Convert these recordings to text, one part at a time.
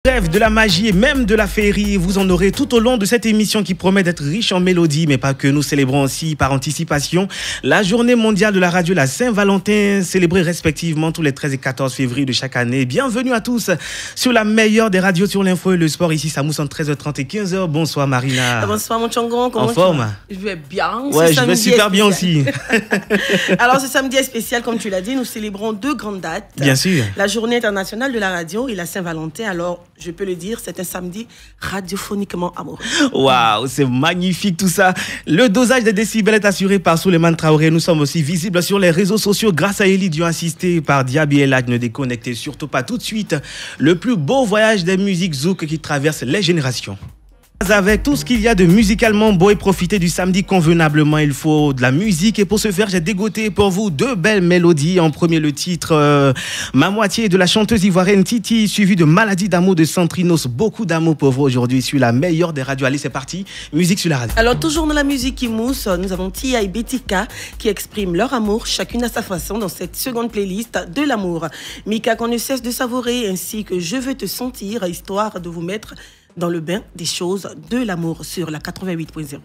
De la magie et même de la féerie, vous en aurez tout au long de cette émission qui promet d'être riche en mélodies, mais pas que. Nous célébrons aussi par anticipation la journée mondiale de la radio, la Saint-Valentin, célébrée respectivement tous les 13 et 14 février de chaque année. Bienvenue à tous sur la meilleure des radios sur l'info et le sport. Ici, ça mousse entre 13h30 et 15h. Bonsoir Marina. Bonsoir mon Tchongon. En forme? Je vais bien. Ouais, je vais super bien aussi. Alors, ce samedi est spécial, comme tu l'as dit, nous célébrons deux grandes dates. Bien sûr. La journée internationale de la radio et la Saint-Valentin. Alors, je peux le dire, c'est un samedi radiophoniquement amoureux. Waouh, c'est magnifique tout ça. Le dosage des décibels est assuré par Souleymane Traoré. Nous sommes aussi visibles sur les réseaux sociaux grâce à Elie Dion, assisté par Diaby Elad. Ne déconnectez surtout pas tout de suite. Le plus beau voyage des musiques zouk qui traverse les générations. Avec tout ce qu'il y a de musicalement beau et profiter du samedi convenablement, il faut de la musique. Et pour ce faire, j'ai dégoté pour vous deux belles mélodies. En premier, le titre Ma moitié de la chanteuse ivoirienne Titi, suivi de Maladie d'amour de Centrinos. Beaucoup d'amour pour vous aujourd'hui sur la meilleure des radios. Allez, c'est parti, musique sur la radio. Alors, toujours dans la musique qui mousse, nous avons Tia et Betika qui expriment leur amour, chacune à sa façon, dans cette seconde playlist de l'amour. Mika qu'on ne cesse de savourer, ainsi que Je veux te sentir, histoire de vous mettre dans le bain des choses de l'amour sur la 88.0.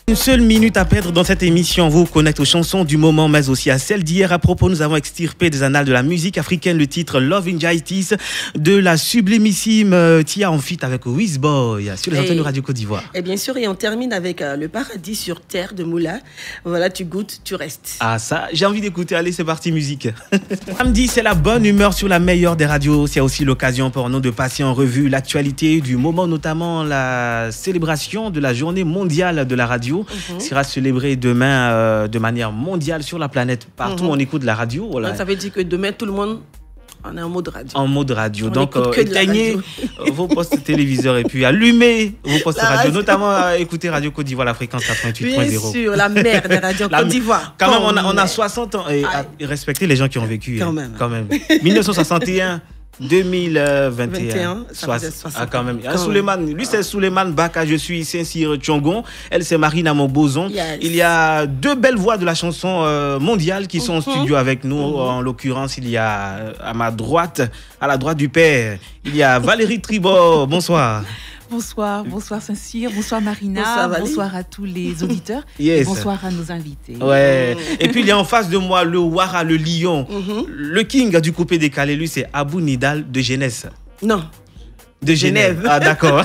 Une seule minute à perdre dans cette émission vous connecte aux chansons du moment, mais aussi à celles d'hier. À propos, nous avons extirpé des annales de la musique africaine le titre Love Injustice de la sublimissime Tia en feat avec Wizboy sur les antennes de Radio Côte d'Ivoire. Et bien sûr, et on termine avec Le paradis sur terre de Moula. Voilà, tu goûtes, tu restes. Ah ça, j'ai envie d'écouter. Allez, c'est parti, musique. Samedi, c'est la bonne humeur sur la meilleure des radios. C'est aussi l'occasion pour nous de passer en revue l'actualité du moment, notamment la célébration de la journée mondiale de la radio. Sera célébré demain de manière mondiale sur la planète. Partout on écoute la radio. Voilà. Ça veut dire que demain, tout le monde on est en mode radio. En mode radio. Donc, éteignez vos postes téléviseurs et puis allumez vos postes radio. Notamment, écoutez Radio Côte d'Ivoire, la fréquence 88.0. Bien sûr, la mère des radios Côte d'Ivoire. Quand même, on a 60 ans et respectez les gens qui ont vécu. Quand même. 1961. 2021, quand même. Souleymane, lui c'est Souleymane Baka, je suis Saint-Cyr Tchongon, elle c'est Marina Moboson. Yes. Il y a deux belles voix de la chanson mondiale qui sont en studio avec nous. En l'occurrence, il y a à ma droite, à la droite du père, il y a Valérie Tribord. Bonsoir. Bonsoir Saint-Cyr, bonsoir Marina, bonsoir à tous les auditeurs, yes. Et bonsoir à nos invités. Ouais. Et puis il y a en face de moi le Wara, le lion, le king du coupé décalé, lui c'est Abou Nidal de Genèse. Non. De Genève. Ah d'accord.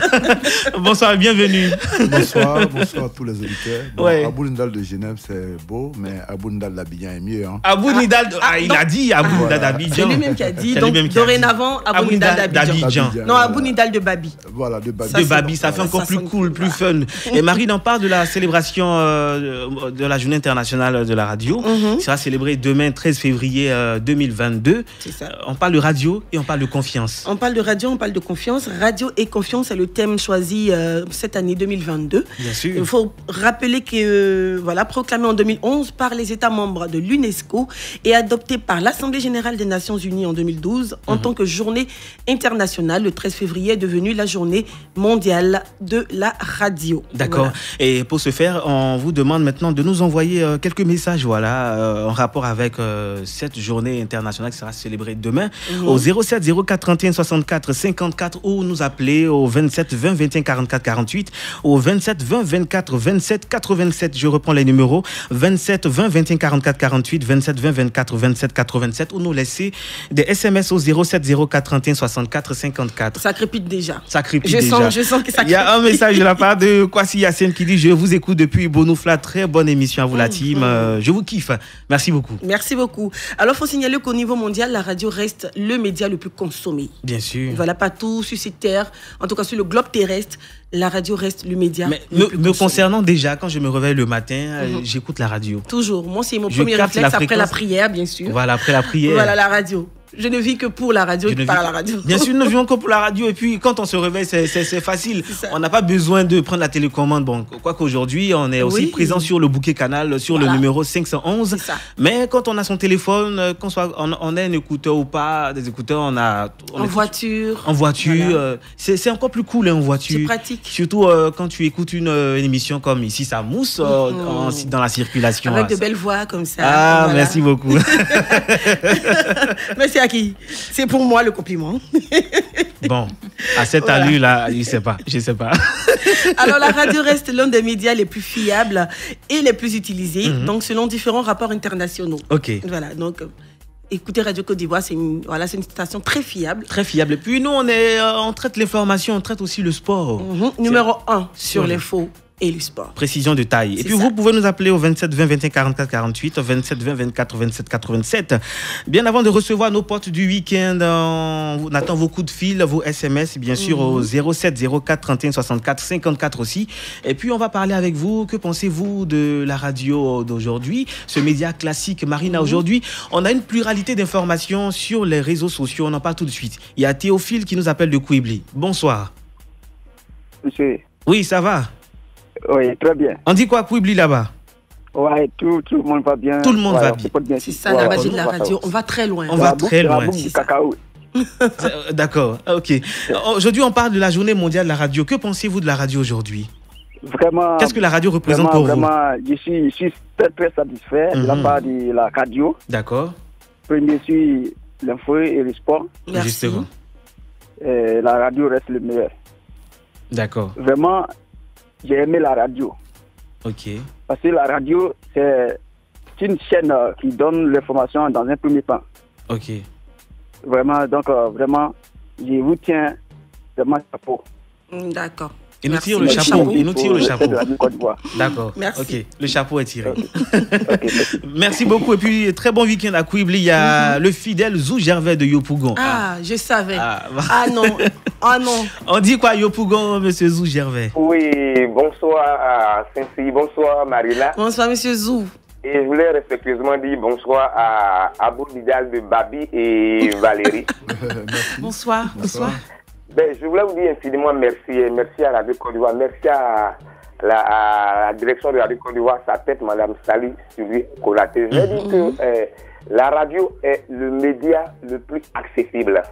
Bonsoir et bienvenue. Bonsoir à tous les auditeurs. Bon, ouais. Abou Nidal de Genève c'est beau, mais Abou Nidal d'Abidjan est mieux. Hein. Abou Nidal, il a dit Abou Nidal d'Abidjan. C'est lui-même qui a dit. Donc dorénavant Abou Nidal d'Abidjan. Non, Abou Nidal de Babi. Voilà, de Babi. De Babi, ça fait encore plus cool, plus fun. Et Marine en parle de la célébration de la journée internationale de la radio. Qui sera célébrée demain 13 février 2022. C'est ça. On parle de radio et on parle de confiance. On parle de radio, on parle de confiance. Radio et confiance, c'est le thème choisi cette année 2022. Bien sûr. Il faut rappeler que, proclamé en 2011 par les États membres de l'UNESCO et adopté par l'Assemblée générale des Nations unies en 2012 en tant que journée internationale. Le 13 février est devenu la journée mondiale de la radio. D'accord. Voilà. Et pour ce faire, on vous demande maintenant de nous envoyer quelques messages en rapport avec cette journée internationale qui sera célébrée demain au 07 04 31 64 54 ou nous appeler au 27 20 21 44 48 au 27 20 24 27 87. Je reprends les numéros 27 20 21 44 48 27 20 24 27 87 ou nous laisser des SMS au 07 04 31 64 54. Ça crépite déjà. Ça crépite déjà. Je sens que ça crépite. Il y a un message de la part de Kwasi Yassine qui dit: je vous écoute depuis Bonoufla. Très bonne émission à vous la team. Je vous kiffe. Merci beaucoup. Merci beaucoup. Alors, il faut signaler qu'au niveau mondial, la radio reste le média le plus consommé. Bien sûr. Voilà, pas tout sur cette terre. En tout cas, sur le globe terrestre, la radio reste le média. Mais me concernant déjà, quand je me réveille le matin, j'écoute la radio. Toujours. Moi, c'est mon premier réflexe après la prière, bien sûr. Voilà, après la prière. Voilà, la radio. Je ne vis que pour la radio et pas la radio. Bien sûr, nous ne vivons que pour la radio. Et puis, quand on se réveille, c'est facile. On n'a pas besoin de prendre la télécommande. Bon, quoi qu'aujourd'hui, on est aussi présent sur le bouquet canal, sur le numéro 511. Mais quand on a son téléphone, on a un écouteur ou pas, des écouteurs, en voiture. En voiture. Voilà. C'est encore plus cool en voiture. C'est pratique. Surtout quand tu écoutes une émission comme ici, ça mousse dans la circulation. Avec de belles voix comme ça. Ah, voilà. Merci beaucoup. Merci à qui? C'est pour moi le compliment. Bon, à cette allure-là, je sais pas. Alors, la radio reste l'un des médias les plus fiables et les plus utilisés, donc selon différents rapports internationaux. Ok. Voilà, donc... Écoutez, Radio Côte d'Ivoire, c'est une station très fiable. Très fiable. Et puis nous, on traite l'information, on traite aussi le sport. Numéro 1 sur l'info et le sport. Précision de taille. Et puis vous pouvez nous appeler au 27 20 21 44 48, 27 20 24 27 87. Bien avant de recevoir nos potes du week-end, on attend vos coups de fil, vos SMS, bien sûr, au 07 04 31 64 54 aussi. Et puis on va parler avec vous. Que pensez-vous de la radio d'aujourd'hui, ce média classique? Marina, aujourd'hui, on a une pluralité d'informations sur les réseaux sociaux. On en parle tout de suite. Il y a Théophile qui nous appelle de Kouibli. Bonsoir. Monsieur. Oui, ça va? Oui, très bien. On dit quoi, Kouibli, là-bas? Oui, tout le monde va bien. Tout le monde va bien. C'est ça, la magie de la radio. On va très loin. On va très loin. Du cacao. D'accord, ok. Aujourd'hui, on parle de la journée mondiale de la radio. Que pensez-vous de la radio aujourd'hui? Vraiment. Qu'est-ce que la radio représente pour vous? Vraiment, je suis très, très satisfait de la part de la radio. D'accord. Premier sur l'info et le sport. Merci. Justement. La radio reste le meilleur. D'accord. Vraiment, j'ai aimé la radio. Ok. Parce que la radio, c'est une chaîne qui donne l'information dans un premier temps. Ok. Vraiment, donc, vraiment, je vous tiens vraiment chapeau. D'accord. Il nous tire le chapeau. Il nous tire le chapeau. D'accord. Merci. Ok. Le chapeau est tiré. Merci beaucoup. Et puis, très bon week-end à Kouibli. Il y a le fidèle Zou Gervais de Yopougon. Ah, je savais. Non. Ah non. On dit quoi, Yopougon, monsieur Zou Gervais? Oui, bonsoir Cynthia, bonsoir Marina. Bonsoir, monsieur Zou. Et je voulais respectueusement dire bonsoir à Abou Vidal de Babi et Valérie. Bonsoir. Je voulais vous dire infiniment merci à Radio Côte d'Ivoire, merci à la direction de Radio Côte d'Ivoire, sa tête, Madame Sali Sylvie Kolaté. Je vais dire que la radio est le média le plus accessible.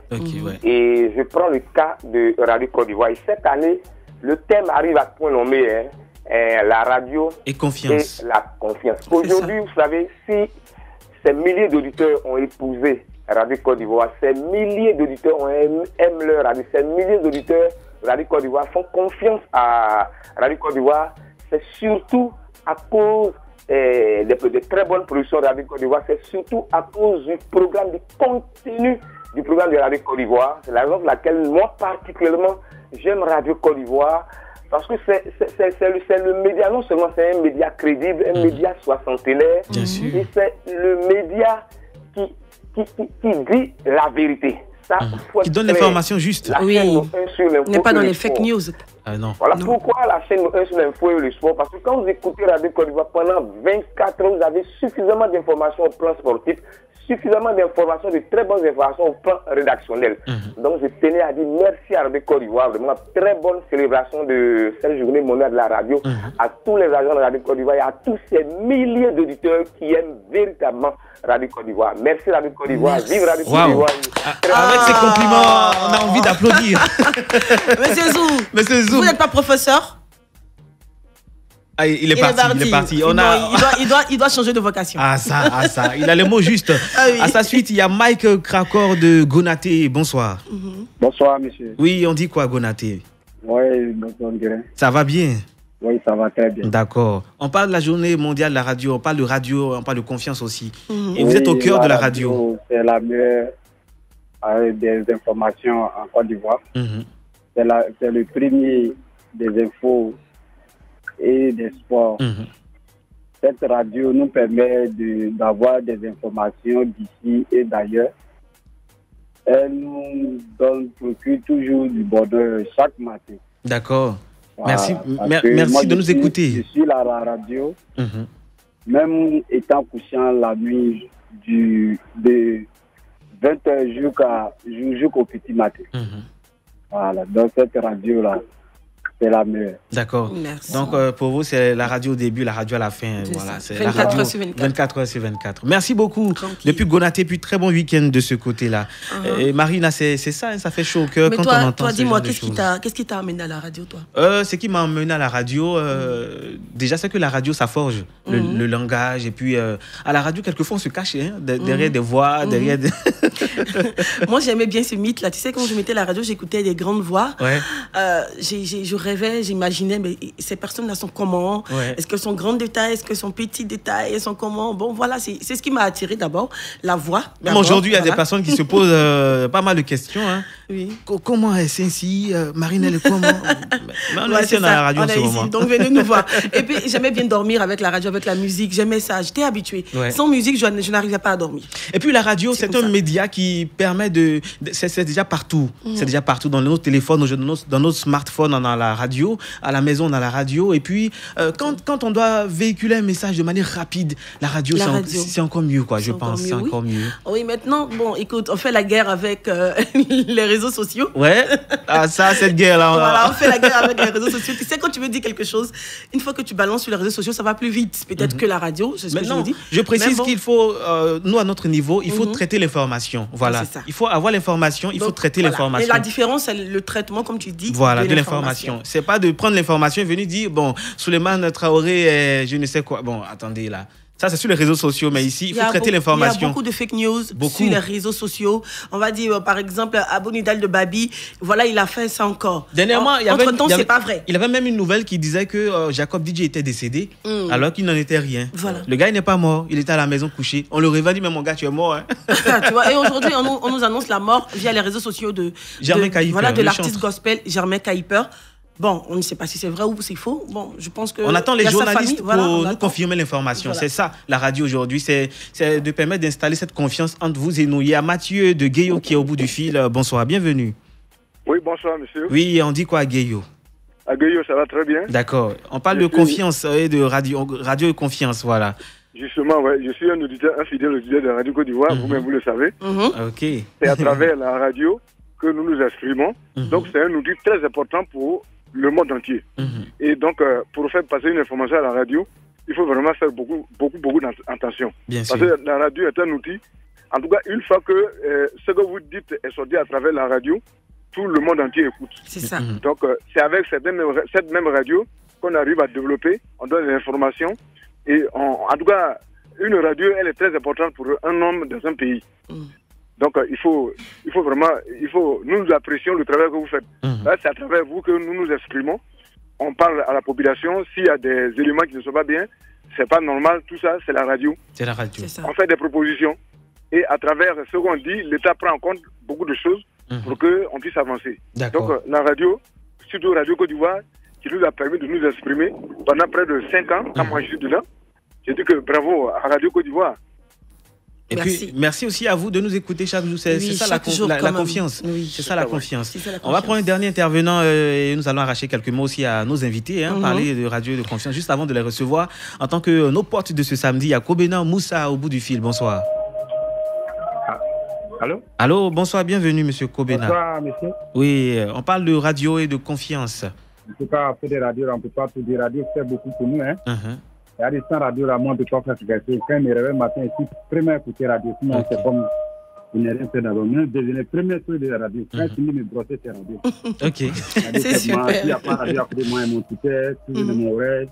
Et je prends le cas de Radio Côte d'Ivoire. Et cette année, le thème arrive à point nommé, la radio et confiance. Et la confiance. Aujourd'hui, vous savez, si ces milliers d'auditeurs ont épousé Radio Côte d'Ivoire, ces milliers d'auditeurs aiment leur radio, ces milliers d'auditeurs Radio Côte d'Ivoire font confiance à Radio Côte d'Ivoire, c'est surtout à cause de très bonnes productions de Radio Côte d'Ivoire, c'est surtout à cause du programme, du contenu du programme de Radio Côte d'Ivoire. C'est la raison pour laquelle moi particulièrement j'aime Radio Côte d'Ivoire, parce que c'est le média, non seulement c'est un média crédible, un média soixantenaire, et c'est le média qui dit la vérité. Ça, qui donne l'information juste. On n'est pas dans les fake news. Non. Voilà pourquoi la chaîne 1 sur l'info et le sport. Parce que quand vous écoutez Radio Côte d'Ivoire pendant 24 heures, vous avez suffisamment d'informations au plan sportif, suffisamment d'informations, de très bonnes informations au plan rédactionnel. Donc je tenais à dire merci à Radio Côte d'Ivoire, vraiment très bonne célébration de cette journée mondiale de la radio, à tous les agents de Radio Côte d'Ivoire et à tous ces milliers d'auditeurs qui aiment véritablement Radio Côte d'Ivoire. Merci Radio Côte d'Ivoire, vive Radio Côte d'Ivoire. Avec ces compliments, on a envie d'applaudir. Monsieur Zou, vous n'êtes pas professeur? Ah, il est parti. Il doit changer de vocation. Ça. Il a le mot juste. À sa suite, il y a Mike Krakor de Gonaté. Bonsoir. Bonsoir, monsieur. Oui, on dit quoi, Gonaté? Oui, bonsoir, ça va bien? Oui, ça va très bien. D'accord. On parle de la journée mondiale de la radio, on parle de confiance aussi. Et vous êtes au cœur de la radio. C'est la meilleure des informations en Côte d'Ivoire. C'est le premier des infos et des sports. Cette radio nous permet d'avoir des informations d'ici et d'ailleurs. Elle nous procure toujours du bonheur chaque matin. D'accord. Merci de nous écouter. Je suis à la radio, même étant couchant la nuit de 20h jusqu'au petit matin. Voilà, donc cette radio-là, c'est la meilleure. D'accord. Merci. Donc pour vous, c'est la radio au début, la radio à la fin. Voilà, c'est 24 heures sur 24. 24 heures sur 24. Merci beaucoup. Depuis Gonaté, puis très bon week-end de ce côté-là. Et Marina, c'est ça, hein, ça fait chaud au cœur quand on entend toi, dis-moi, qu'est-ce qui t'a amené à la radio, toi? Ce qui m'a amené à la radio, déjà, c'est que la radio, ça forge le langage. Et puis, à la radio, quelquefois, on se cache derrière des voix, derrière des... Moi, j'aimais bien ce mythe-là. Tu sais, quand je mettais la radio, j'écoutais des grandes voix. Ouais. Je rêvais, j'imaginais, mais ces personnes-là sont comment? Ouais. Est-ce qu'elles sont grandes de taille? Est-ce qu'elles sont petites de taille? Elles sont comment? Bon, voilà, c'est ce qui m'a attiré d'abord, la voix. Même aujourd'hui, il y a des personnes qui se posent pas mal de questions. Hein. Oui. Comment est-ce ainsi? Marine, elle est comment? Mais on est ici dans la radio en ce moment. Donc, venez nous voir. Et puis, j'aimais bien dormir avec la radio, avec la musique. J'aimais ça. J'étais habituée. Ouais. Sans musique, je n'arrivais pas à dormir. Et puis, la radio, c'est un média qui permet de... C'est déjà partout. C'est déjà partout. Dans nos téléphones, dans nos smartphones, on a la radio. À la maison, on a la radio. Et puis, quand on doit véhiculer un message de manière rapide, la radio, c'est encore mieux, quoi, je pense. C'est encore mieux. Oui, maintenant, bon, écoute, on fait la guerre avec les réseaux sociaux. Ouais. Ah, ça, cette guerre-là. Voilà, on fait la guerre avec les réseaux sociaux. Tu sais, quand tu veux dire quelque chose, une fois que tu balances sur les réseaux sociaux, ça va plus vite, peut-être que la radio, c'est ce que je vous dis. Je précise qu'il faut, nous, à notre niveau, il faut traiter l'information. Voilà. Il faut avoir l'information, il faut traiter l'information. Et la différence, c'est le traitement, comme tu dis, voilà, de l'information. C'est pas de prendre l'information et venir dire, bon, Souleymane Traoré, je ne sais quoi. Bon, attendez, là. Ça, c'est sur les réseaux sociaux, mais ici, il faut traiter l'information. Il y a beaucoup de fake news sur les réseaux sociaux. On va dire, par exemple, Abou Nidal de Babi, voilà, il a fait ça encore. Dernièrement, entre-temps, c'est pas vrai. Il y avait même une nouvelle qui disait que Jacob DJ était décédé, alors qu'il n'en était rien. Voilà. Le gars, il n'est pas mort. Il était à la maison couché. On le réveille, dit, mais mon gars, tu es mort. Hein. Tu vois, et aujourd'hui, on nous annonce la mort via les réseaux sociaux de l'artiste gospel Germain Caïper. Bon, on ne sait pas si c'est vrai ou c'est faux. Bon, je pense que on attend les journalistes pour nous confirmer l'information. Voilà. C'est ça, la radio aujourd'hui. C'est de permettre d'installer cette confiance entre vous et nous. Il y a Mathieu de Gueyo qui est au bout du fil. Bonsoir, bienvenue. Oui, bonsoir, monsieur. Oui, on dit quoi à Gueyo? À Gueyo, ça va très bien. D'accord. On parle de confiance et de radio et confiance, voilà. Justement, ouais, je suis un fidèle auditeur de Radio Côte d'Ivoire, vous-même vous le savez. Ok. C'est à travers la radio que nous nous exprimons. Donc, c'est un outil très important pour le monde entier. Et donc, pour faire passer une information à la radio, il faut vraiment faire beaucoup d'attention. Parce que la radio est un outil. En tout cas, une fois que ce que vous dites est sorti à travers la radio, tout le monde entier écoute. C'est ça. Donc, c'est avec cette même radio qu'on arrive à développer, on donne des informations. Et en tout cas, une radio, elle est très importante pour un homme dans un pays. Donc, il faut vraiment, nous apprécions le travail que vous faites. Là, c'est à travers vous que nous nous exprimons. On parle à la population. S'il y a des éléments qui ne sont pas bien, c'est pas normal. Tout ça, c'est la radio. C'est la radio. On fait des propositions. Et à travers ce qu'on dit, l'État prend en compte beaucoup de choses pour qu'on puisse avancer. Donc, la radio, surtout Radio Côte d'Ivoire, qui nous a permis de nous exprimer pendant près de 5 ans, quand moi je suis dedans. Je dis que bravo à Radio Côte d'Ivoire. Et puis, merci aussi à vous de nous écouter chaque jour. C'est ça la confiance. Oui. C'est ça la confiance. On va prendre un dernier intervenant et nous allons arracher quelques mots aussi à nos invités, parler de radio et de confiance, juste avant de les recevoir. En tant que nos portes de ce samedi, il y a Kobena Moussa au bout du fil. Bonsoir. Allô? Allô, bonsoir, bienvenue, monsieur Kobena. Bonsoir, monsieur. Oui, on parle de radio et de confiance. En tout cas, pour des radios, on ne peut pas tout dire. Radio fait beaucoup pour nous. Il y a des 100 radios là, moi, de quoi faire ce que c'est. Quand je me réveille matin, ici, première écouter radio. Sinon, c'est comme une rien fait dans le monde. Désolé, premier truc de la radio. Quand je finis de me brosser, c'est radio. Ok. C'est super. Il n'y a pas radio après moi et mon petit-père, tout dans mon oreille.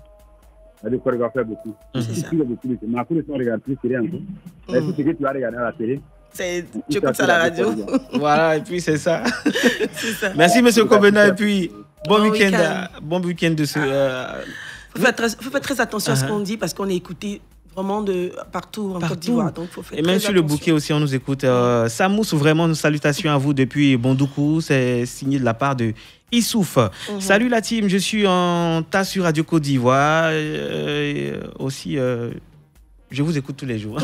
Radio quoi, il va faire beaucoup. C'est ça. Ma cour, on regarde plus, c'est rien. Et tout ce que tu vas regarder à la télé. Tu écoutes ça à la radio. Voilà, et puis c'est ça. Merci, monsieur Kobena, et puis bon week-end. Bon week-end de ce. Il faut faire très attention à ce qu'on dit parce qu'on est écouté vraiment de partout en Côte d'Ivoire. Donc, faut faire et même sur le bouquet aussi, on nous écoute. Samous, vraiment, une salutation à vous depuis Bondoukou. C'est signé de la part de Issouf. Salut la team, je suis en tas sur Radio Côte d'Ivoire. Aussi. Je vous écoute tous les jours.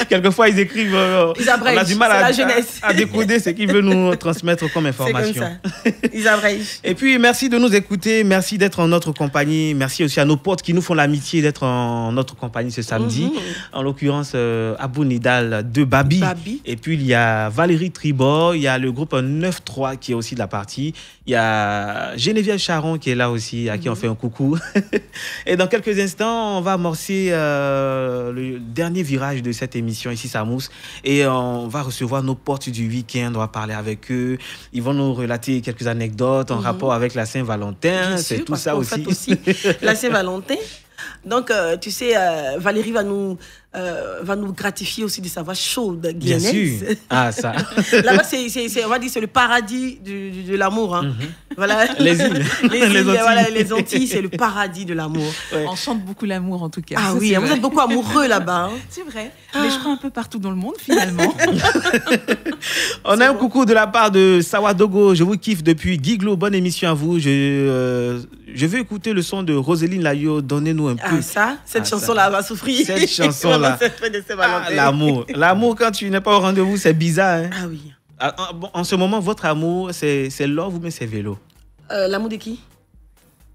Quelquefois, ils écrivent. Ils abrègent. On a du mal à décoder ce qu'ils veulent nous transmettre comme information. C'est comme ça. Ils abrègent. Et puis, merci de nous écouter. Merci d'être en notre compagnie. Merci aussi à nos potes qui nous font l'amitié d'être en notre compagnie ce samedi. En l'occurrence, Abou Nidal de Babi. Et puis, il y a Valérie Tribord. Il y a le groupe 9-3 qui est aussi de la partie. Il y a Geneviève Charon qui est là aussi, à qui on fait un coucou. Et dans quelques instants, on va amorcer le dernier virage de cette émission ici, Samous. Et on va recevoir nos portes du week-end. On va parler avec eux. Ils vont nous relater quelques anecdotes en rapport avec la Saint-Valentin. C'est tout ça aussi. La Saint-Valentin. Donc, tu sais, Valérie va nous gratifier aussi de sa voix chaude guianaise. Bien sûr. Ah, ça. Là-bas, on va dire c'est le paradis de l'amour. Hein. Voilà. Les îles. Les Antilles, c'est le paradis de l'amour. Ouais. On chante beaucoup l'amour, en tout cas. Ah oui, vous êtes beaucoup amoureux là-bas. Hein. C'est vrai. Mais je crois un peu partout dans le monde, finalement. On a un coucou de la part de Sawadogo. Je vous kiffe depuis Giglo. Bonne émission à vous. Je veux écouter le son de Roseline Layo. Donnez-nous un peu. Cette chanson-là va souffrir. Cette chanson-là. L'amour. L'amour, quand tu n'es pas au rendez-vous, c'est bizarre. Hein? Ah oui. En ce moment, votre amour, c'est love ou bien c'est vélo? L'amour de qui?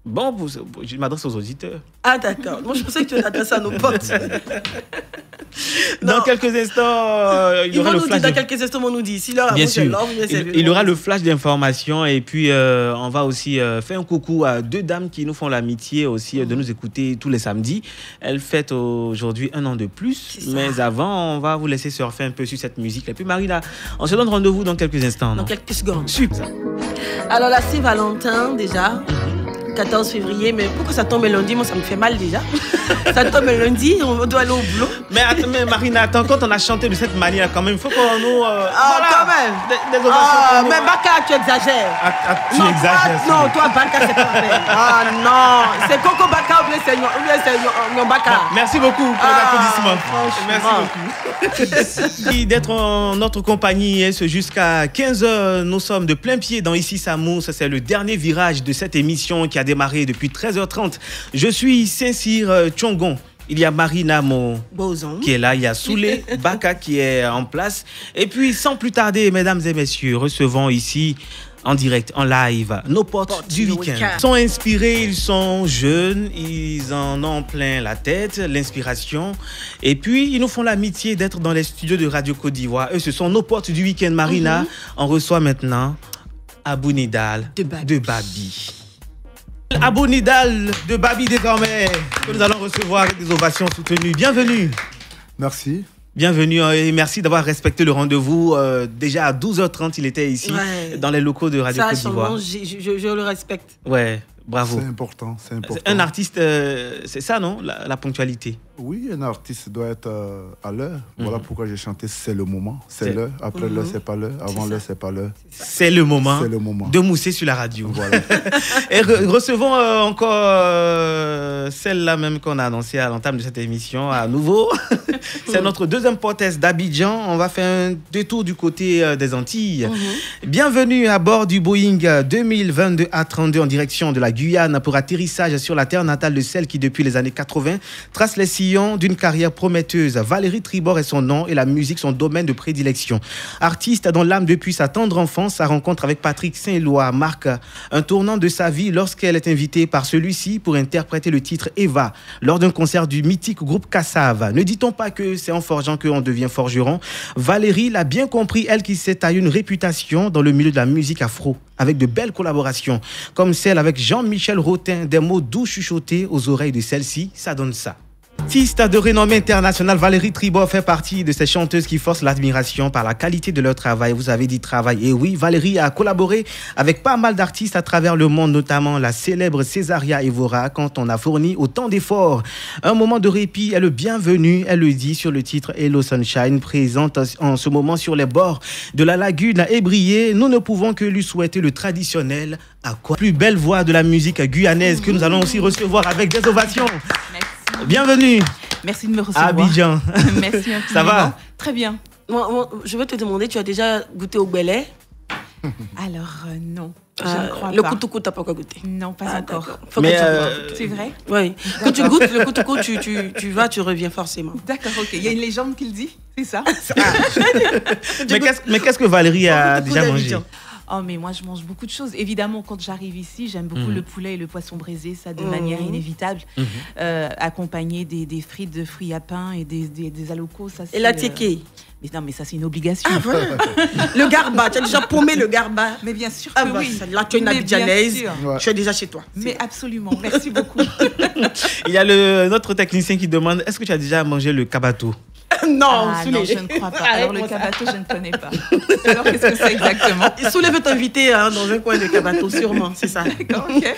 Bon, je m'adresse aux auditeurs. Ah d'accord. Moi, je pensais que tu t'adresses à nos potes. Dans quelques instants, il y aura le flash. Dans quelques instants, on nous dit. Si leur bien sûr. Il y aura le flash d'information et puis on va aussi faire un coucou à 2 dames qui nous font l'amitié aussi de nous écouter tous les samedis. Elles fêtent aujourd'hui 1 an de plus. Mais avant, on va vous laisser surfer un peu sur cette musique. Et puis Marina, on se donne rendez-vous dans quelques instants. Dans quelques secondes. Super. Alors là, c'est Valentin déjà. 14 février, mais pourquoi ça tombe lundi? Moi, ça me fait mal déjà. Ça tombe lundi, on doit aller au boulot. Mais Marina, attends, quand on a chanté de cette manière, quand même, il faut qu'on nous... quand même. Des ovations. Mais Baka, tu exagères. Tu exagères. Non, toi, Baka, c'est pas vrai. Ah non, c'est Coco Baka ou bien c'est Nyon Baka. Merci beaucoup pour l'applaudissement. Merci beaucoup. D'être en notre compagnie jusqu'à 15h, nous sommes de plein pied dans Ici Samou. C'est le dernier virage de cette émission qui a démarré depuis 13h30. Je suis Saint-Cyr Tchongon. Il y a Marina Bozon qui est là. Il y a Soulé Baka qui est en place. Et puis, sans plus tarder, mesdames et messieurs, recevons ici en direct, en live, nos potes du week-end. Ils sont inspirés, ils sont jeunes, ils en ont plein la tête, l'inspiration. Et puis, ils nous font l'amitié d'être dans les studios de Radio Côte d'Ivoire. Eux, ce sont nos potes du week-end. Marina, on reçoit maintenant Abou Nidal de Babi. Abou Nidal de Babi désormais, que nous allons recevoir avec des ovations soutenues. Bienvenue. Merci. Bienvenue et merci d'avoir respecté le rendez-vous. Déjà à 12h30, il était ici, dans les locaux de Radio Côte d'Ivoire. Je le respecte. Ouais, bravo. C'est important, c'est important. Un artiste, c'est ça, non? La ponctualité. Oui, un artiste doit être à l'heure. Voilà pourquoi j'ai chanté C'est le moment. C'est l'heure. Après l'heure, c'est pas l'heure. Avant l'heure, c'est pas l'heure. C'est le moment. C'est le moment. De mousser sur la radio. Voilà. Et recevons encore celle-là même qu'on a annoncée à l'entame de cette émission à nouveau. C'est notre deuxième poétesse d'Abidjan. On va faire un détour du côté des Antilles. Bienvenue à bord du Boeing 2022 A32 en direction de la Guyane pour atterrissage sur la terre natale de celle qui, depuis les années 80, trace les sillons d'une carrière prometteuse. Valérie Tribord est son nom et la musique son domaine de prédilection. Artiste dont l'âme depuis sa tendre enfance, sa rencontre avec Patrick Saint-Éloi marque un tournant de sa vie lorsqu'elle est invitée par celui-ci pour interpréter le titre Eva lors d'un concert du mythique groupe Kassav. Ne dit-on pas que c'est en forgeant qu'on devient forgeron? Valérie l'a bien compris, elle qui s'est taillée une réputation dans le milieu de la musique afro, avec de belles collaborations, comme celle avec Jean-Michel Rotin, des mots doux chuchotés aux oreilles de celle-ci, ça donne ça. Artiste de renommée internationale, Valérie Tribord fait partie de ces chanteuses qui forcent l'admiration par la qualité de leur travail. Vous avez dit travail. Et oui, Valérie a collaboré avec pas mal d'artistes à travers le monde, notamment la célèbre Césaria Evora, quand on a fourni autant d'efforts. Un moment de répit est le bienvenu, elle le dit sur le titre Hello Sunshine, présente en ce moment sur les bords de la lagune ébriée. Nous ne pouvons que lui souhaiter le traditionnel à quoi. Plus belle voix de la musique guyanaise que nous allons aussi recevoir avec des ovations. Merci. Bienvenue. Merci de me recevoir. Abidjan. Merci infiniment. Ça va? Très bien. Moi, je vais te demander, tu as déjà goûté au belay? Alors, non. Je ne crois pas. Le koutoukou, tu n'as pas encore goûté? Non, pas encore. Faut que tu c'est vrai? Oui. Quand tu goûtes le koutoukou, tu vas, tu reviens forcément. D'accord, ok. Il y a une légende qui le dit, c'est ça? Mais qu'est-ce que Valérie a déjà mangé? Oh, mais moi, je mange beaucoup de choses. Évidemment, quand j'arrive ici, j'aime beaucoup le poulet et le poisson braisé, ça de manière inévitable. Accompagné des frites de fruits à pain et des alocos. Ça, et la tiéké. Mais non, mais ça, c'est une obligation. Ah, voilà. Le garba, tu as déjà paumé le garba? Mais bien sûr que oui. Là, tu es une abidjanaise, tu es déjà chez toi. Mais absolument, merci beaucoup. Il y a notre technicien qui demande, est-ce que tu as déjà mangé le kabato? Non, je ne crois pas. Alors, le Kabato, je ne connais pas. Alors, qu'est-ce que c'est exactement? Soulé veut t'inviter dans un coin de Kabato, sûrement, c'est ça. D'accord, ok.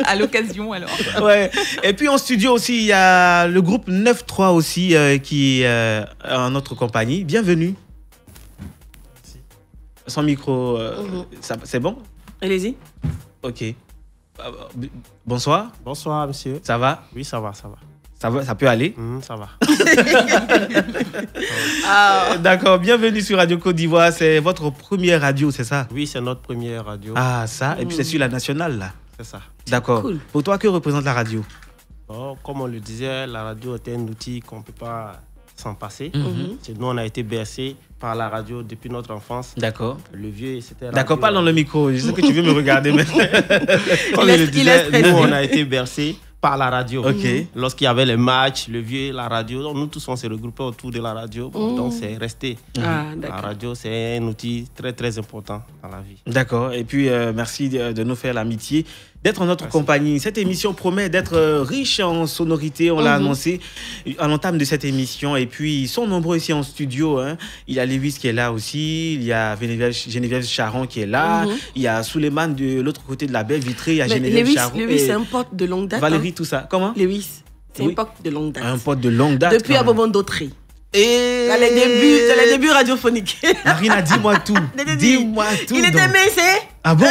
À l'occasion, alors. Ouais. Et puis, en studio aussi, il y a le groupe 9-3 aussi qui est en notre compagnie. Bienvenue. Merci. Son micro, c'est bon? Allez-y. Ok. Bonsoir. Bonsoir, monsieur. Ça va? Oui, ça va, ça va. Ça peut aller? Ça va. D'accord, bienvenue sur Radio Côte d'Ivoire. C'est votre première radio, c'est ça? Oui, c'est notre première radio. Ah, ça. Et puis c'est sur la nationale, là? C'est ça. D'accord. Cool. Pour toi, que représente la radio? Comme on le disait, la radio était un outil qu'on ne peut pas s'en passer. Nous, on a été bercés par la radio depuis notre enfance. D'accord. Le vieux, c'était... D'accord, parle dans le micro. Je sais que tu veux me regarder, mais... Comme je le disais, nous, on a été bercés par la radio. Okay. Lorsqu'il y avait les matchs, le vieux, la radio, donc nous tous on s'est regroupés autour de la radio. Donc c'est resté. La radio, c'est un outil très très important dans la vie. D'accord. Et puis merci de nous faire l'amitié d'être en notre compagnie. Cette émission promet d'être riche en sonorité. On l'a annoncé à l'entame de cette émission. Et puis ils sont nombreux ici en studio. Hein. Il y a Lewis qui est là aussi. Il y a Geneviève Charon qui est là. Il y a Souleymane de l'autre côté de la baie vitrée. Il y a Geneviève Charon. Lewis, c'est un pote de longue date. Valérie, tout ça. Comment? Lewis, c'est un pote de longue date. Un pote de longue date. Depuis Abobo Dautré. Et les débuts radiophoniques. Marina, dis-moi tout. Dis-moi tout. Il était messé. Ah bon?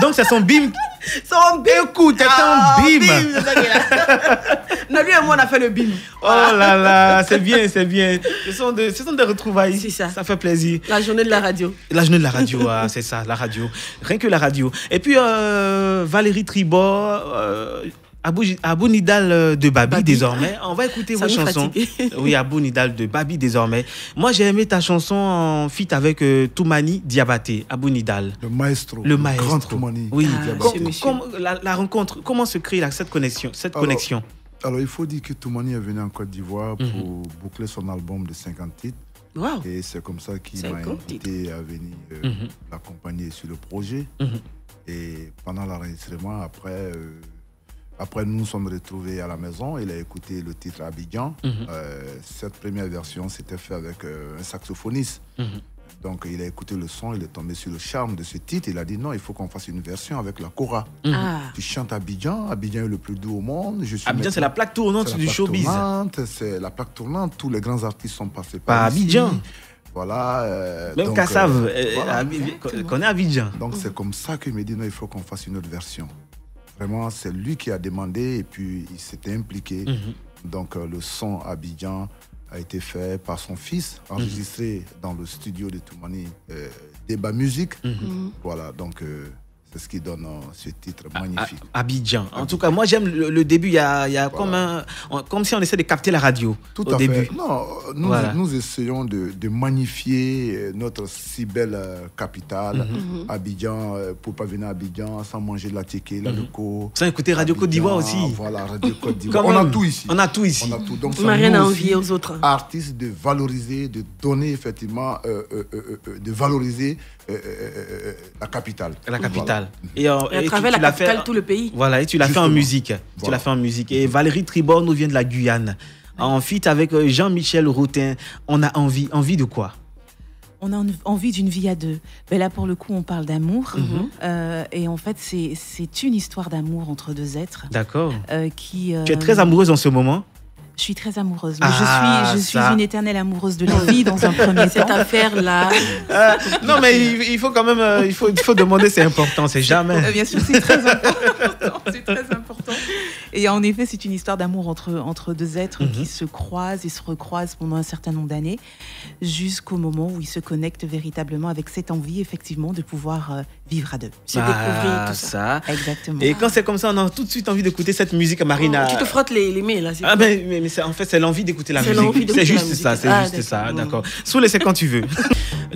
Donc c'est son bim. Son bim. Écoute, c'est un bim. Non, lui et moi, on a fait le bim. Oh là là, c'est bien, c'est bien. Ce sont des retrouvailles. C'est ça. Ça fait plaisir. La journée de la radio. La journée de la radio, c'est ça, la radio. Rien que la radio. Et puis, Valérie Tribord... Abou Nidal de Babi, désormais. On va écouter vos chansons. Oui, Abou Nidal de Babi, désormais. Moi, j'ai aimé ta chanson en feat avec Toumani Diabaté, Abou Nidal. Le maestro. Le maestro. Grand Toumani. Oui, la rencontre, comment se crée cette connexion? Alors, il faut dire que Toumani est venu en Côte d'Ivoire pour boucler son album de 50 titres. Wow. Et c'est comme ça qu'il m'a invité à venir l'accompagner sur le projet. Et pendant l'enregistrement, après, nous nous sommes retrouvés à la maison. Il a écouté le titre Abidjan. Cette première version, c'était fait avec un saxophoniste. Donc, il a écouté le son, il est tombé sur le charme de ce titre. Il a dit non, il faut qu'on fasse une version avec la kora. Tu chantes Abidjan. Abidjan est le plus doux au monde. Abidjan, c'est la plaque tournante du showbiz. C'est la plaque tournante. Tous les grands artistes sont passés par Abidjan. Voilà. Même Kassav connaît Abidjan. Donc, c'est comme ça qu'il me dit non, il faut qu'on fasse une autre version. Vraiment, c'est lui qui a demandé et puis il s'était impliqué. Donc, le son Abidjan a été fait par son fils, enregistré dans le studio de Toumani, Débat Musique. Voilà, donc c'est ce qui donne ce titre magnifique. Abidjan. En tout cas, moi j'aime le début. Il y a comme si on essaie de capter la radio. Tout à fait. Non, nous essayons de magnifier notre si belle capitale, Abidjan, pour pas venir à Abidjan sans manger de la tické, la loco. Sans écouter Radio Côte d'Ivoire aussi. Voilà, Radio Côte d'Ivoire. On a tout ici. On a tout ici. Donc, on n'a rien à envier aux autres. Artistes, de valoriser, de donner effectivement, de valoriser la capitale. La capitale. Voilà. Et à travers la capitale, tout le pays. Voilà, et tu l'as fait en musique. Tu l'as fait en musique. Et Valérie Tribord nous vient de la Guyane. En feat avec Jean-Michel Routin. On a envie de quoi? On a envie d'une vie à deux. Mais là, pour le coup, on parle d'amour. Et en fait, c'est une histoire d'amour entre deux êtres. D'accord. Tu es très amoureuse en ce moment? Je suis très amoureuse. Mais je suis une éternelle amoureuse de la vie dans un premier temps. Cette affaire-là. Non, mais il faut quand même il faut demander, c'est important, c'est jamais. Bien sûr, c'est très important. C'est très important. Et en effet, c'est une histoire d'amour entre deux êtres qui se croisent et se recroisent pendant un certain nombre d'années, jusqu'au moment où ils se connectent véritablement avec cette envie, effectivement, de pouvoir vivre à deux. Se découvrir tout ça. Exactement. Et quand c'est comme ça, on a tout de suite envie d'écouter cette musique, Marina. Tu te frottes les mains, là. Mais en fait, c'est l'envie d'écouter la musique. C'est juste ça, d'accord. Sous les c'est quand tu veux.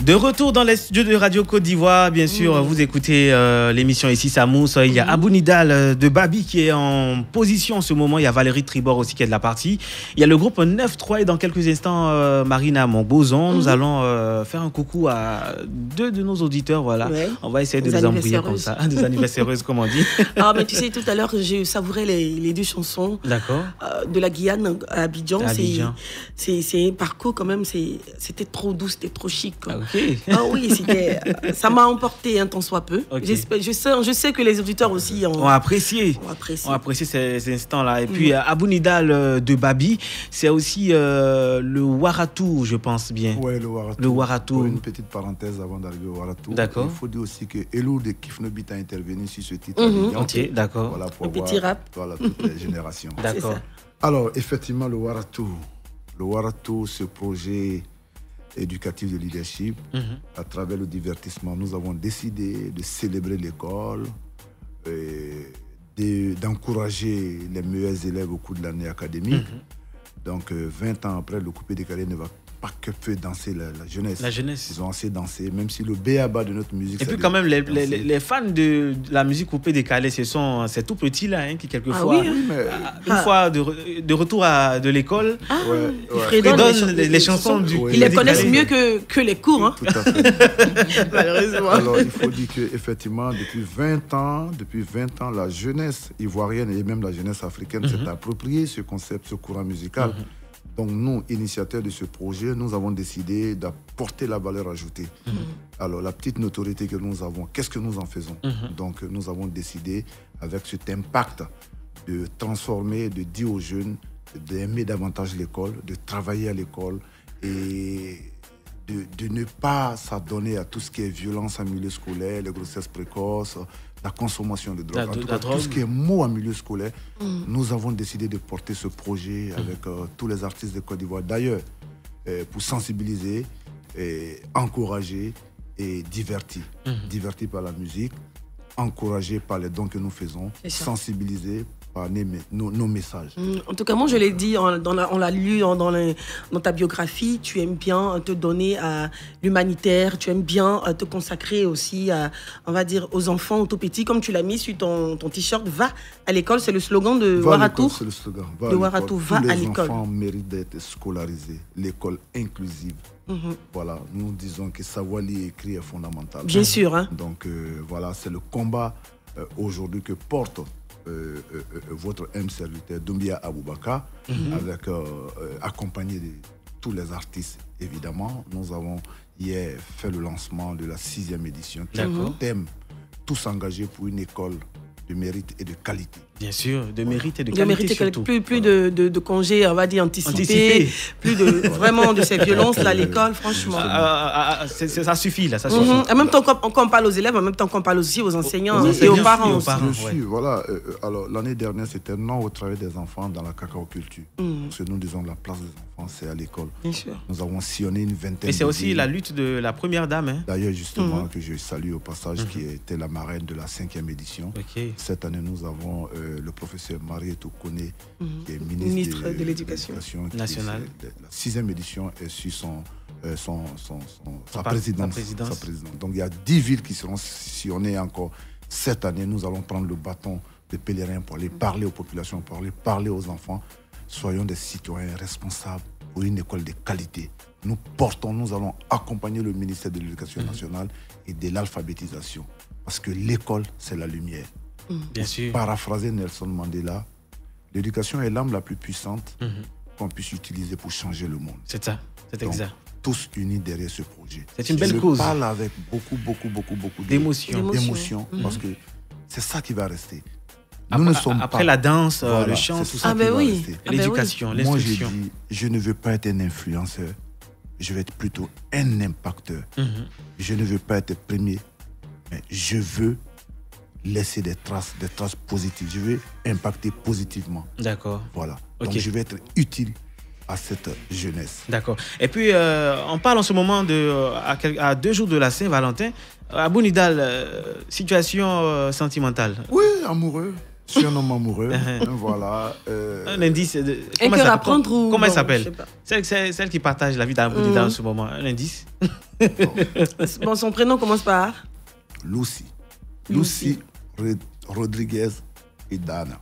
De retour dans les studios de Radio Côte d'Ivoire, bien sûr, vous écoutez l'émission ici, ça mousse. Il y a Abou Nidal de Babi qui est en position en ce moment. Il y a Valérie Tribord aussi qui est de la partie. Il y a le groupe 9-3 et dans quelques instants, Marina Montbozon. Nous allons faire un coucou à 2 de nos auditeurs. Voilà. Ouais. On va essayer de les embrouiller comme ça. Des anniversaireuses, comme on dit. Ah, mais tu sais, tout à l'heure, j'ai savouré les 2 chansons. D'accord. De la Guyane à Abidjan. C'est un parcours quand même. C'était trop doux, c'était trop chic. Okay. Ah oui, ça m'a emporté un tant soit peu. Okay. Je sais que les auditeurs aussi ont apprécié. On apprécie ces instants-là. Et puis, Abou Nidal de Babi, c'est aussi le Waratou, je pense bien. Oui, le Waratou. Le Waratou. Pour une petite parenthèse avant d'arriver au Waratou. D'accord. Il faut dire aussi que Elou de Kifnobit a intervenu sur ce titre. Ok, d'accord. Voilà, pour un petit rap. Voilà, toutes les générations. D'accord. Alors, effectivement, le Waratou, ce projet éducatif de leadership, à travers le divertissement, nous avons décidé de célébrer l'école, d'encourager les meilleurs élèves au cours de l'année académique. Donc, 20 ans après, le coupé décalé ne va pas que peu danser la jeunesse. La jeunesse. Ils ont assez dansé, même si le b.a.-ba de notre musique... Et puis quand même, les fans de la musique coupée décalée, c'est tout petit là, qui quelquefois, une fois de retour de l'école, ils donne les chansons du... Ils les connaissent mieux que les cours. Hein. Tout à fait. Malheureusement. Alors, il faut dire qu'effectivement, depuis 20 ans, la jeunesse ivoirienne et même la jeunesse africaine s'est appropriée ce concept, ce courant musical. Donc nous, initiateurs de ce projet, nous avons décidé d'apporter la valeur ajoutée. Alors la petite notoriété que nous avons, qu'est-ce que nous en faisons? Donc nous avons décidé, avec cet impact, de transformer, de dire aux jeunes d'aimer davantage l'école, de travailler à l'école et de ne pas s'adonner à tout ce qui est violence en milieu scolaire, les grossesses précoces, la consommation de drogue. En tout cas, tout ce qui est mot en milieu scolaire, nous avons décidé de porter ce projet avec tous les artistes de Côte d'Ivoire. D'ailleurs, pour sensibiliser, encourager et divertir. Divertir par la musique, encourager par les dons que nous faisons, sensibiliser par nos messages. En tout cas, moi, je l'ai dit, on l'a lu dans ta biographie, tu aimes bien te donner à l'humanitaire, tu aimes bien te consacrer aussi, on va dire, aux enfants tout petits, comme tu l'as mis sur ton t-shirt, va à l'école, c'est le slogan de Waratou. C'est le slogan. De Waratou, va à l'école. Les enfants méritent d'être scolarisés, l'école inclusive. Voilà, nous disons que savoir lire et écrire est fondamental. Bien sûr. Hein. Donc voilà, c'est le combat aujourd'hui que porte votre serviteur Doumbia Aboubaka, accompagné de tous les artistes, évidemment. Nous avons hier fait le lancement de la 6e édition qui a un thème tous engagés pour une école de mérite et de qualité. Bien sûr, de mérite et de qualité surtout. Plus de congés, on va dire, anticipés. Plus vraiment de ces violences-là à l'école, franchement. Ça suffit, là, ça suffit. En même temps qu'on parle aux élèves, en même temps qu'on parle aussi aux enseignants et aux parents aussi. Voilà. Alors, l'année dernière, c'était non au travail des enfants dans la cacaoculture. Parce que nous disons la place des enfants, c'est à l'école. Bien sûr. Nous avons sillonné une vingtaine. Et c'est aussi la lutte de la première dame. Hein. D'ailleurs, justement, que je salue au passage, qui était la marraine de la 5e édition. Cette année, nous avons le professeur Marietou Kone, qui est ministre de l'Éducation nationale. La 6e édition est sur sa présidence. Donc il y a 10 villes qui seront sillonnées encore. Cette année, nous allons prendre le bâton de pèlerin pour aller parler aux populations, pour aller parler aux enfants. Soyons des citoyens responsables pour une école de qualité. Nous allons accompagner le ministère de l'Éducation nationale et de l'alphabétisation. Parce que l'école, c'est la lumière. Bien sûr. Paraphraser Nelson Mandela, l'éducation est l'arme la plus puissante qu'on puisse utiliser pour changer le monde. C'est ça, c'est exact. Tous unis derrière ce projet. C'est une belle cause. Je parle avec beaucoup d'émotion parce que c'est ça qui va rester. Après la danse, le chant, tout ça, l'éducation, l'instruction. Moi, je ne veux pas être un influenceur, je veux être plutôt un impacteur. Je ne veux pas être premier, mais je veux laisser des traces positives. Je veux impacter positivement. D'accord. Voilà. Donc, je vais être utile à cette jeunesse. D'accord. Et puis, on parle en ce moment à 2 jours de la Saint-Valentin. Abou Nidal, situation sentimentale. Oui, amoureux. Je suis un homme amoureux. Voilà. Un indice. Comment elle s'appelle? Celle qui partage la vie d'Abonida en ce moment. Un indice. Bon, son prénom commence par Lucie Rodriguez et Dana.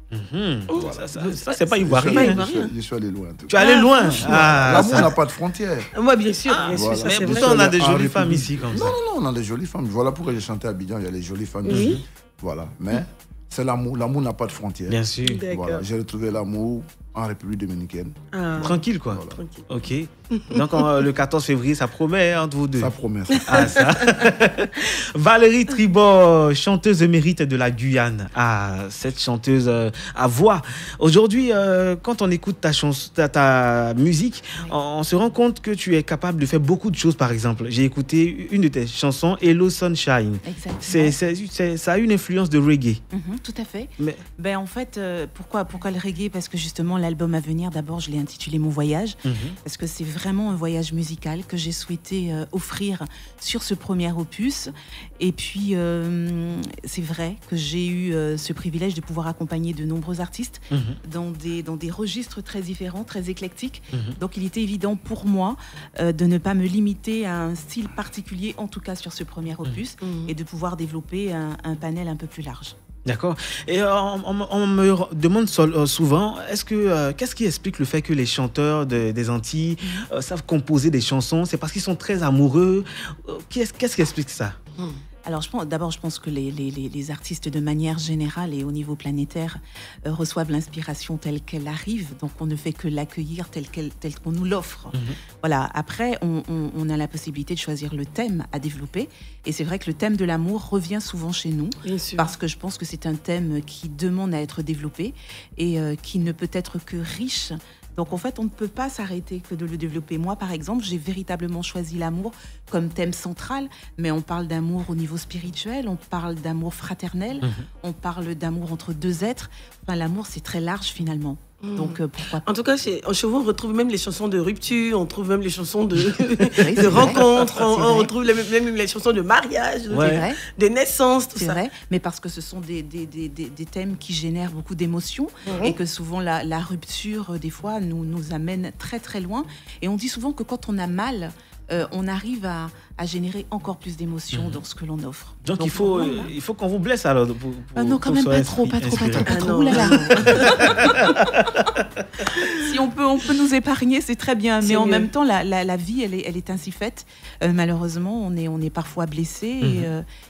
Voilà. Ça c'est pas ivoirien. Je suis allé loin. Tu es allé loin. L'amour n'a pas de frontières. Moi, bien sûr. Voilà. Mais pourtant, on a des jolies femmes ici comme ça. Non, on a des jolies femmes. Voilà pourquoi j'ai chanté à Abidjan. Il y a les jolies femmes ici. Voilà. Mais c'est l'amour. L'amour n'a pas de frontières. Bien sûr. Voilà. J'ai retrouvé l'amour en République dominicaine. Tranquille, quoi. Voilà. Tranquille. Ok. Donc, le 14 février, ça promet entre vous deux. Ça promet. Ça. Valérie Tribord, chanteuse émérite de la Guyane. Cette chanteuse à voix. Aujourd'hui, quand on écoute ta musique, on se rend compte que tu es capable de faire beaucoup de choses, par exemple. J'ai écouté une de tes chansons, Hello Sunshine. Exactement. Ça a une influence de reggae. Tout à fait. En fait, pourquoi le reggae? Parce que justement, l'album à venir, d'abord, je l'ai intitulé Mon Voyage. Parce que c'est vraiment un voyage musical que j'ai souhaité offrir sur ce premier opus. Et puis, c'est vrai que j'ai eu ce privilège de pouvoir accompagner de nombreux artistes dans des registres très différents, très éclectiques. Donc, il était évident pour moi de ne pas me limiter à un style particulier, en tout cas sur ce premier opus, et de pouvoir développer un panel un peu plus large. D'accord. Et on me demande souvent, qu'est-ce qui explique le fait que les chanteurs des Antilles savent composer des chansons? C'est parce qu'ils sont très amoureux? Qu'est-ce qui explique ça? Alors, je pense que les artistes, de manière générale et au niveau planétaire, reçoivent l'inspiration telle qu'elle arrive. Donc, on ne fait que l'accueillir telle qu'on nous l'offre. Voilà. Après, on a la possibilité de choisir le thème à développer. Et c'est vrai que le thème de l'amour revient souvent chez nous. Parce que je pense que c'est un thème qui demande à être développé et qui ne peut être que riche. Donc, en fait, on ne peut pas s'arrêter que de le développer. Moi, par exemple, j'ai véritablement choisi l'amour comme thème central, mais on parle d'amour au niveau spirituel, on parle d'amour fraternel, on parle d'amour entre deux êtres. Enfin, l'amour, c'est très large, finalement. Donc, pourquoi pas. En tout cas, chez Chevaux, on retrouve même les chansons de rupture, on trouve même les chansons de rencontre, on retrouve même les chansons de mariage, de naissance, tout ça. C'est vrai, mais parce que ce sont des thèmes qui génèrent beaucoup d'émotions et que souvent la rupture, des fois, nous amène très très loin. Et on dit souvent que quand on a mal, on arrive à générer encore plus d'émotions dans ce que l'on offre. Donc il faut qu'on vous blesse alors non, quand même pas trop. Si on peut nous épargner, c'est très bien. Mais en même temps, la vie, elle est ainsi faite. Malheureusement, on est parfois blessé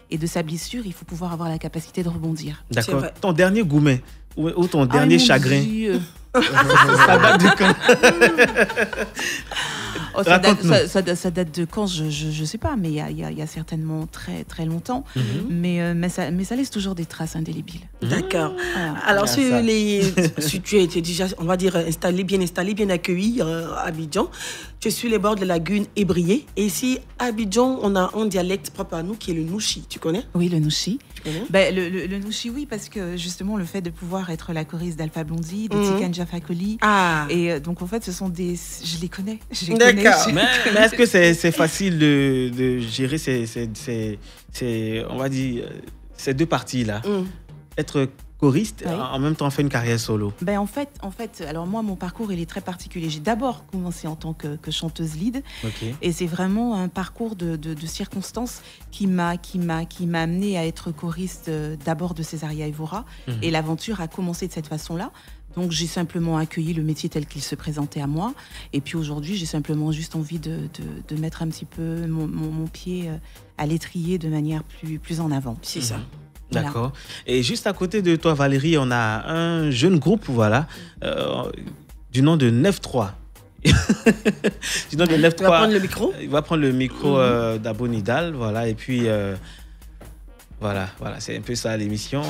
et de sa blessure, il faut pouvoir avoir la capacité de rebondir. D'accord. Ton dernier goumet ou ton dernier chagrin, ça date de quand? Ça date de quand, je sais pas, mais il y a certainement très très longtemps. Mais ça laisse toujours des traces indélébiles. D'accord. Alors tu étais déjà, on va dire, bien installé, bien accueilli à Abidjan. Tu es sur les bords de la lagune Ébrié. Et ici, à Abidjan, on a un dialecte propre à nous qui est le Nouchi. Tu connais? Oui, le Nouchi. Tu connais? Le Nouchi, oui, parce que justement, le fait de pouvoir être la choriste d'Alpha Blondy, de Tiken Jaffa Koli. Et donc, en fait, ce sont je les connais. D'accord. Mais est-ce que c'est facile de gérer on va dire, ces deux parties-là? Être choriste, en même temps faire une carrière solo? En fait, alors moi, mon parcours, il est très particulier. J'ai d'abord commencé en tant que chanteuse lead. Et c'est vraiment un parcours de circonstances qui m'a amené à être choriste d'abord de Césaria Evora. Et l'aventure a commencé de cette façon-là. Donc, j'ai simplement accueilli le métier tel qu'il se présentait à moi. Et puis aujourd'hui, j'ai simplement juste envie de mettre un petit peu mon pied à l'étrier de manière plus en avant. C'est ça. D'accord. Voilà. Et juste à côté de toi, Valérie, on a un jeune groupe, du nom de 9-3. Du nom de 9-3. Il va prendre le micro. Il va prendre le micro d'Abonidal, voilà. Et puis, voilà, c'est un peu ça l'émission.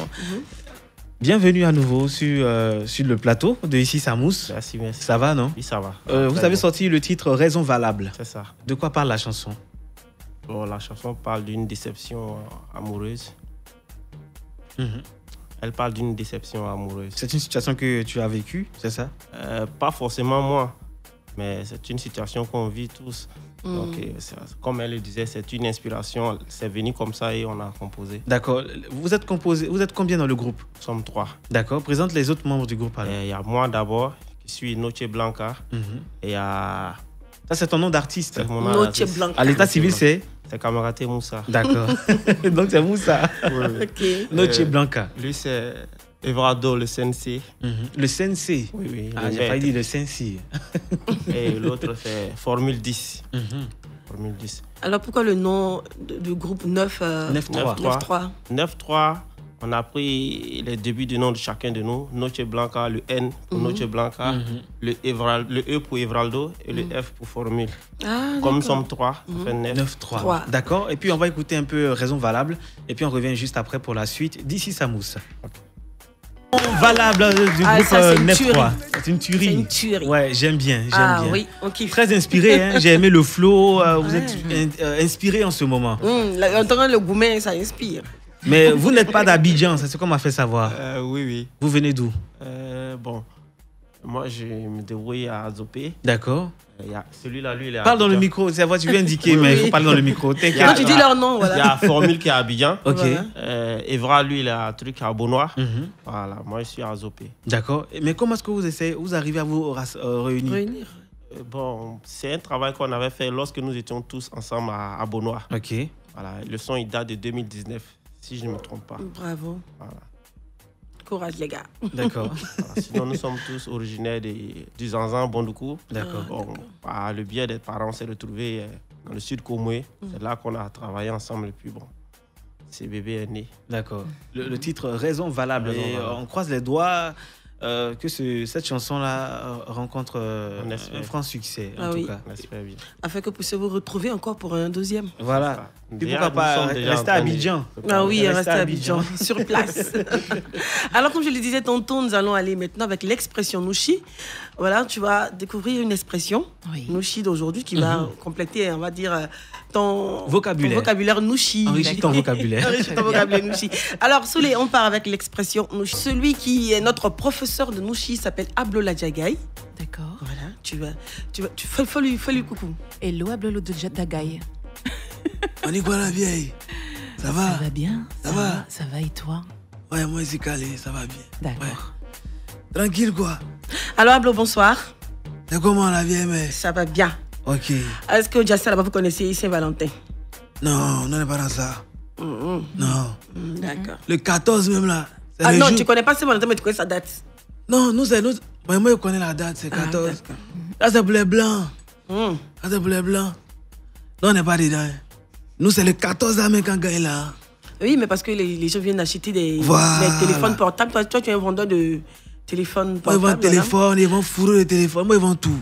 Bienvenue à nouveau sur le plateau de Ici Samous. Merci. Ça va, non? Oui, ça va. Vous avez sorti le titre Raison valable. C'est ça. De quoi parle la chanson? La chanson parle d'une déception amoureuse. Elle parle d'une déception amoureuse. C'est une situation que tu as vécue, c'est ça? Pas forcément moi. Mais c'est une situation qu'on vit tous. Donc, comme elle le disait, c'est une inspiration. C'est venu comme ça et on a composé. D'accord. Vous êtes combien dans le groupe? Nous sommes 3. D'accord. Présente les autres membres du groupe alors. Il y a moi d'abord, qui suis Noche Blanca. Et il y a... Ça, c'est ton nom d'artiste. Noche Blanca. À l'état civil, c'est Camarate Moussa. D'accord. Donc, c'est Moussa. Ok. Noche Blanca. Lui, c'est Everardo, le sensei. Le sensei. Oui. J'ai failli dire le sensei. Et l'autre, c'est Formule 10. Formule 10. Alors, pourquoi le nom du groupe 9-3 9-3, on a pris les débuts du nom de chacun de nous. Noche Blanca, le N pour Noche Blanca, le E pour Everaldo et le F pour Formule. Comme nous sommes 3, ça fait 9-3. D'accord. Et puis, on va écouter un peu Raison Valable. Et puis, on revient juste après pour la suite d'ici Samous. Valable du groupe 9-3. C'est une tuerie. C'est une tuerie. Ouais, j'aime bien. Oui, on kiffe. Très inspiré, hein. J'ai aimé le flow. Vous êtes inspiré en ce moment. Entendre le Goumen, ça inspire. Mais vous n'êtes pas d'Abidjan, c'est ce qu'on m'a fait savoir. Oui. Vous venez d'où? Bon, moi je me débrouille à Zopé. D'accord. Celui-là, lui, il est à Parle dans le micro, c'est la voix, tu viens indiquer, mais il faut parler dans le micro. Quand tu dis leur nom, voilà. Il y a Formule qui est à Abidjan. Ok. Evra, lui, il est à truc à Beaunois. Voilà, moi je suis à Zopé. D'accord. Mais comment est-ce que vous arrivez à vous réunir? Bon, c'est un travail qu'on avait fait lorsque nous étions tous ensemble à Beaunois. Ok. Voilà, le son, il date de 2019, si je ne me trompe pas. Bravo. Voilà. Courage, les gars. D'accord. Voilà, sinon, nous sommes tous originaires du Zanzan, Bondoukou. D'accord. Bon, par le biais des parents, on s'est retrouvés dans le sud Komoué. C'est là qu'on a travaillé ensemble. Et puis, bon, ce bébé est né. D'accord. Le titre Raison Valable. Et on croise les doigts que cette chanson-là rencontre un franc succès, en tout cas. Bien. Afin que vous puissiez vous retrouver encore pour un deuxième. Voilà. Et pourquoi pas rester à Abidjan? Oui, rester à Abidjan, sur place. Alors, comme je le disais tantôt, nous allons aller maintenant avec l'expression Nouchi. Voilà, tu vas découvrir une expression, Nouchi d'aujourd'hui, qui va compléter, on va dire, ton vocabulaire Nouchi. Enrichis ton vocabulaire. Enrichis ton vocabulaire Nouchi. Alors, Souley, on part avec l'expression Nouchi. Celui qui est notre professeur de Nouchi s'appelle Ablola Djagaï. D'accord. Voilà, fais lui coucou. Hello, Ablola Djagaï. On est quoi la vieille? Ça va? Ça va bien. Ça va? Ça va et toi? Ouais, moi c'est calé, ça va bien. D'accord. Ouais. Tranquille quoi. Alors Ablo, bonsoir. C'est comment la vieille mère? Ça va bien. Ok. Est-ce que Jasser là-bas vous connaissez Saint-Valentin? Non, on n'est pas dans ça. Non. D'accord. Le 14 même là. Non, tu connais pas Saint-Valentin, mais tu connais sa date. Non, moi je connais la date, c'est 14. Là c'est pour les blancs. Là c'est pour les blancs. Non, on n'est pas dedans. Nous, c'est le 14 mai quand on gagne là. Oui, mais parce que les gens viennent acheter des téléphones portables. Toi, tu es un vendeur de téléphones portables. Moi, ils vendent téléphone, ils vont fourrer le téléphone. Moi, ils vendent tout.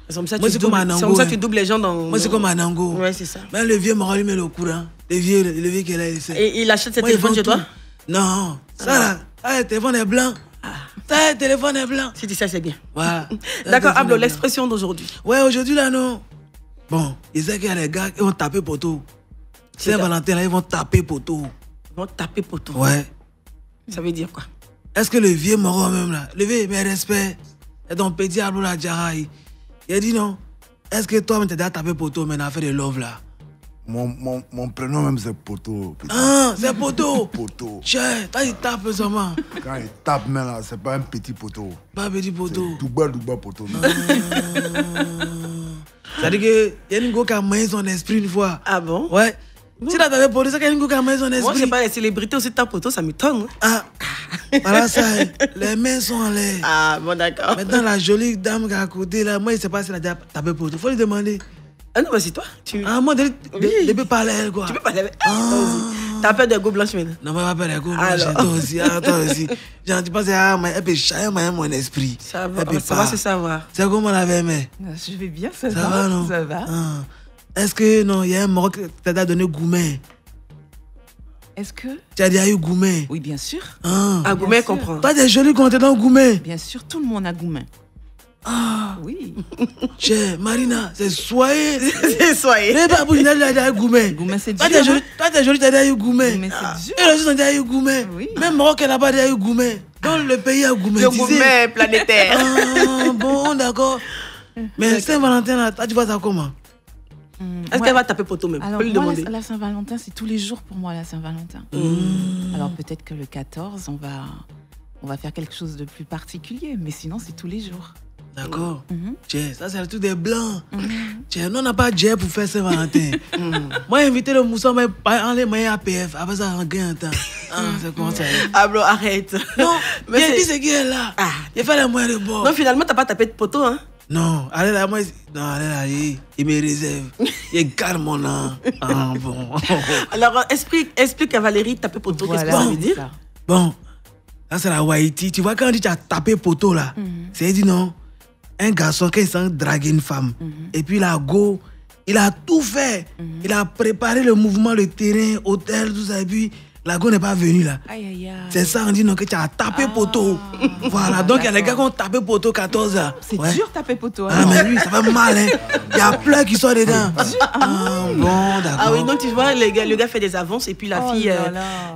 C'est comme ça que tu doubles les gens dans... Moi, c'est comme un Nango. Ouais, c'est ça. Mais le vieux m'a rallumé le courant. Le vieux qui est là, il sait. Et il achète ses téléphones chez toi? Non. Ça, là, le téléphone est blanc. Ça, le téléphone est blanc. Si tu sais, c'est bien. Voilà. D'accord, Ablo, l'expression d'aujourd'hui. Ouais, aujourd'hui, là, non. Bon, ils savent qu'il y a des gars qui vont taper poteau. Saint-Valentin, là, ils vont taper poteau. Ils vont taper poteau. Ouais. Ça veut dire quoi? Est-ce que le vieux moro même là, le vieux, mais respect, et ton petit Ablola Djagaï, il a dit non. Est-ce que toi, tu as déjà tapé poteau, mais on a fait de love là? Mon prénom même c'est Poto. Putain. Ah, c'est Poto. Poto. Cher, toi il tape seulement. Quand il tape, mais là, c'est pas un petit poteau. Pas un petit poteau. Douba Poto. C'est-à-dire qu'il y a une go qui a maillé son esprit une fois. Ah bon? Ouais. Si là t'avais Poto, c'est qu'il y a une go qui a maillé son esprit. Moi, c'est pas les célébrités aussi tapent Poto, ça m'étonne. Ah, voilà ça, les mains sont en l'air. Ah bon, d'accord. Maintenant, la jolie dame qui est à côté, là, moi, je sais pas si elle a déjà tapé Poto. Faut lui demander. Ah non, mais c'est toi. Ah, moi, depuis parler à elle, quoi. Tu peux parler avec elle. T'as peur des go blanches maintenant? Non, moi, pas peur des go blanches. Toi aussi. Genre, tu penses, elle peut changer mon esprit. Ça va se savoir. C'est comment la veille, mais? Je vais bien, ça va. Va, non? Ça va. Est-ce que, non, il y a un Maroc qui t'a donné Goumen? Est-ce que... Tu as déjà eu Goumen? Oui, bien sûr. Goumen comprend. Toi, t'es joli quand t'es dans Goumen? Bien sûr, tout le monde a Goumen. Ah oui. Cher Marina, c'est soyez. C'est soyez. Mais pas pour une déjà Goumen. Goumen, c'est dur. Toi, t'es joli, t'as déjà eu Goumen. Goumen, c'est dur. Et les autres ont déjà eu Goumen. Oui. Même Maroc, elle n'a pas déjà eu Goumen. Dans le pays, il y a Goumen. Le Goumen planétaire. Ah, bon, d'accord. Mais Saint-Valentin, là, toi, tu vois ça comment? Est-ce qu'elle va taper poteau même? Alors, moi, la Saint-Valentin, c'est tous les jours pour moi, la Saint-Valentin. Alors, peut-être que le 14, on va faire quelque chose de plus particulier, mais sinon, c'est tous les jours. D'accord. Ça, c'est le truc des blancs. Nous, on n'a pas de jet pour faire Saint-Valentin. Moi, j'ai invité le mousson, mais en les moyens APF. Après ça, on gagne un temps. C'est comment ça? Ah, bro, arrête. Non, mais il dit c'est qui est là. Il fait les moyens de bord. Non, finalement, t'as pas tapé de poteau, hein? Non, allez là, moi, non, allez là, il me réserve. Il garde mon nom. Bon. Alors, explique à Valérie taper poteau, qu'est-ce que ça veut dire? Bon, là, c'est la Haïti. Tu vois, quand on dit que tu as tapé poteau, là, c'est dit non. Un garçon qui s'est draguer une femme. Et puis, là, go, il a tout fait. Il a préparé le mouvement, le terrain, hôtel, tout ça. Et puis, la go n'est pas venue là. C'est ça, on dit non, que tu as tapé poteau. Voilà, donc il y a les gars qui ont tapé poteau 14 ans. C'est dur taper poteau. Ah, mais lui, ça va mal, hein. Il y a plein qui sont dedans. Bon, d'accord. Ah oui, donc tu vois, le gars fait des avances et puis la fille,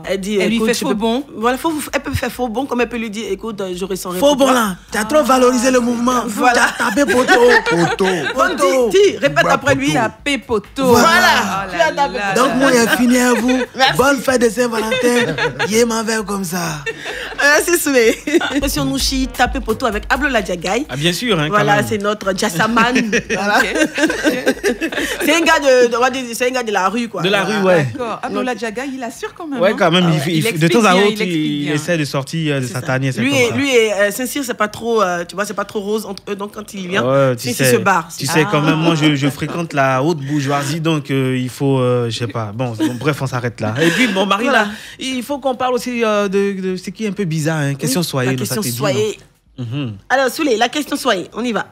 elle dit. Elle lui fait faux bon. Voilà, elle peut faire faux bon, comme elle peut lui dire, écoute, j'aurais son faux bon là, tu as trop valorisé le mouvement. Voilà. Tu as tapé poteau. Bon, dis, répète après lui. Tapé poteau. Voilà. Donc, moi, j'ai fini à vous. Bonne fête de Saint-Valentin. Il m'en va comme ça. C'est souhait. Monsieur Nouchi, taper poteau avec Ablola Diagaï. Ah, bien sûr. Hein, voilà, c'est notre Jassaman. Voilà. C'est un gars de la rue, quoi. De la rue, ouais. D'accord. Ablola Diagaï, il assure quand même. Ouais, quand même. De temps à autre, il bien. essaie de sortir de sa tanière. Lui et Saint-Cyr, c'est pas trop, tu vois, c'est pas trop rose entre eux. Donc, quand il vient, il se barre. Tu sais, quand même, moi, je fréquente la haute bourgeoisie, donc il faut, je sais pas. Bon, bref, on s'arrête là. Et puis, bon, Marie, là, il faut qu'on parle aussi de ce qui est un peu bizarre, hein. Question soyez. La question soyez. Alors, Souley, la question soyez, on y va.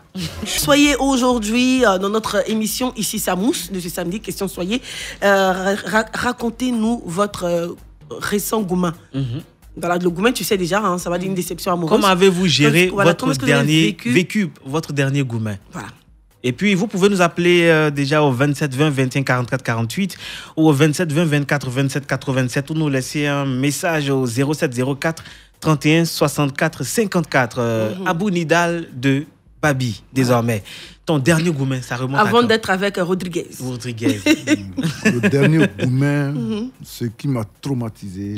Soyez aujourd'hui dans notre émission Ici ça mousse de ce samedi, question soyez. Racontez-nous votre récent goumin. Dans le goumin, tu sais déjà, hein, ça va dire une déception amoureuse. Comment avez-vous géré votre dernier vécu votre dernier goumin? Voilà. Et puis, vous pouvez nous appeler déjà au 27 20 21 44 48 ou au 27 20 24 27 87 ou nous laisser un message au 07 04 31 64 54. Abou Nidal de Babi, désormais. Ton dernier goumin, ça remonte avant d'être avec Rodriguez. Le dernier goumin, ce qui m'a traumatisé,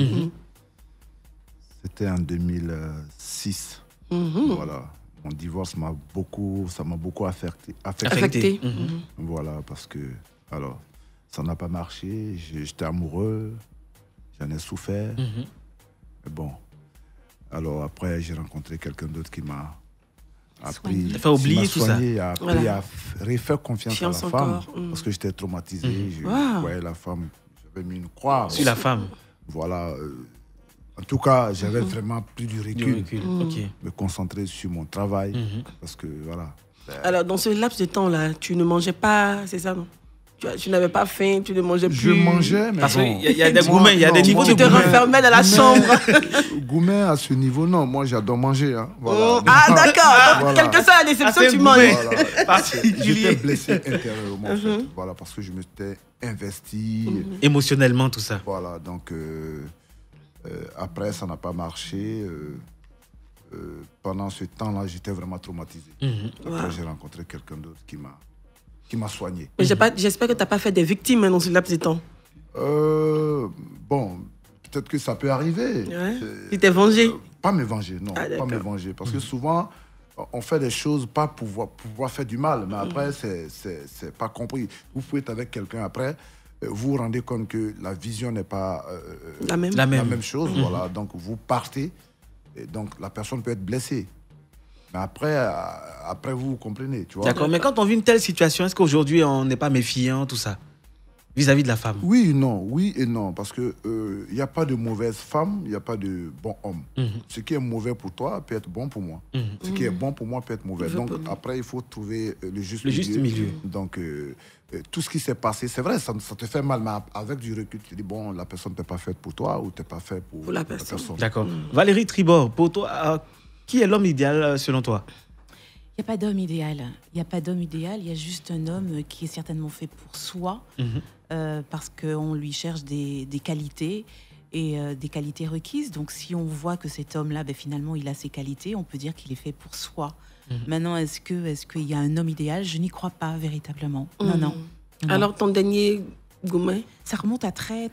c'était en 2006. Voilà. Mon divorce m'a beaucoup affecté. Voilà, parce que, alors, ça n'a pas marché. J'étais amoureux, j'en ai souffert. Mais bon, alors après, j'ai rencontré quelqu'un d'autre qui m'a appris, fait oublier tout ça. A appris à refaire confiance à la femme, parce que j'étais traumatisé. Je voyais la femme, j'avais mis une croix sur la femme. Voilà. En tout cas, j'avais vraiment plus du recul. Me concentrer sur mon travail. Parce que, voilà. Alors, dans ce laps de temps-là, tu ne mangeais pas, c'est ça, non? Tu n'avais pas faim, tu ne mangeais plus. Je mangeais, mais parce qu'il y a des gourmets, il y a des niveaux de gourmets. Tu te renfermais dans la chambre. Gourmet à ce niveau, non. Moi, j'adore manger. Hein. Voilà. Ah, d'accord. Voilà. Quelle que soit la déception, tu manges. Voilà. J'étais blessé intérieurement. En fait. Voilà, parce que je m'étais investi. Émotionnellement, tout ça. Voilà, donc... après, ça n'a pas marché. Pendant ce temps-là, j'étais vraiment traumatisé. Après, j'ai rencontré quelqu'un d'autre qui m'a soigné. Mais j'espère que tu n'as pas fait des victimes dans ce laps de temps. Bon, peut-être que ça peut arriver. Tu t'es vengé? Pas me venger, non. Pas me venger. Parce que souvent, on fait des choses pas pour pouvoir faire du mal. Mais après, c'est pas compris. Vous pouvez être avec quelqu'un après... vous vous rendez compte que la vision n'est pas la même chose. Voilà. Donc, vous partez et donc la personne peut être blessée. Mais après vous comprenez. D'accord, mais quand on vit une telle situation, est-ce qu'aujourd'hui, on n'est pas méfiant, tout ça, vis-à-vis de la femme? Oui et non. Parce qu'il n'y a pas de mauvaise femme, il n'y a pas de bon homme. Ce qui est mauvais pour toi peut être bon pour moi. Ce qui est bon pour moi peut être mauvais. Donc, après, il faut trouver le juste milieu. Donc, tout ce qui s'est passé, c'est vrai, ça te fait mal, mais avec du recul, tu dis, bon, la personne n'est pas faite pour toi ou tu n'es pas fait pour la personne. D'accord. Valérie Tribord, pour toi, qui est l'homme idéal selon toi? Il n'y a pas d'homme idéal. Il n'y a pas d'homme idéal, il y a juste un homme qui est certainement fait pour soi, parce qu'on lui cherche des qualités, et des qualités requises. Donc, si on voit que cet homme-là, finalement, il a ses qualités, on peut dire qu'il est fait pour soi. Maintenant, est-ce qu'il y a un homme idéal? Je n'y crois pas véritablement. Non. Alors, ton dernier goumen? Ça remonte à très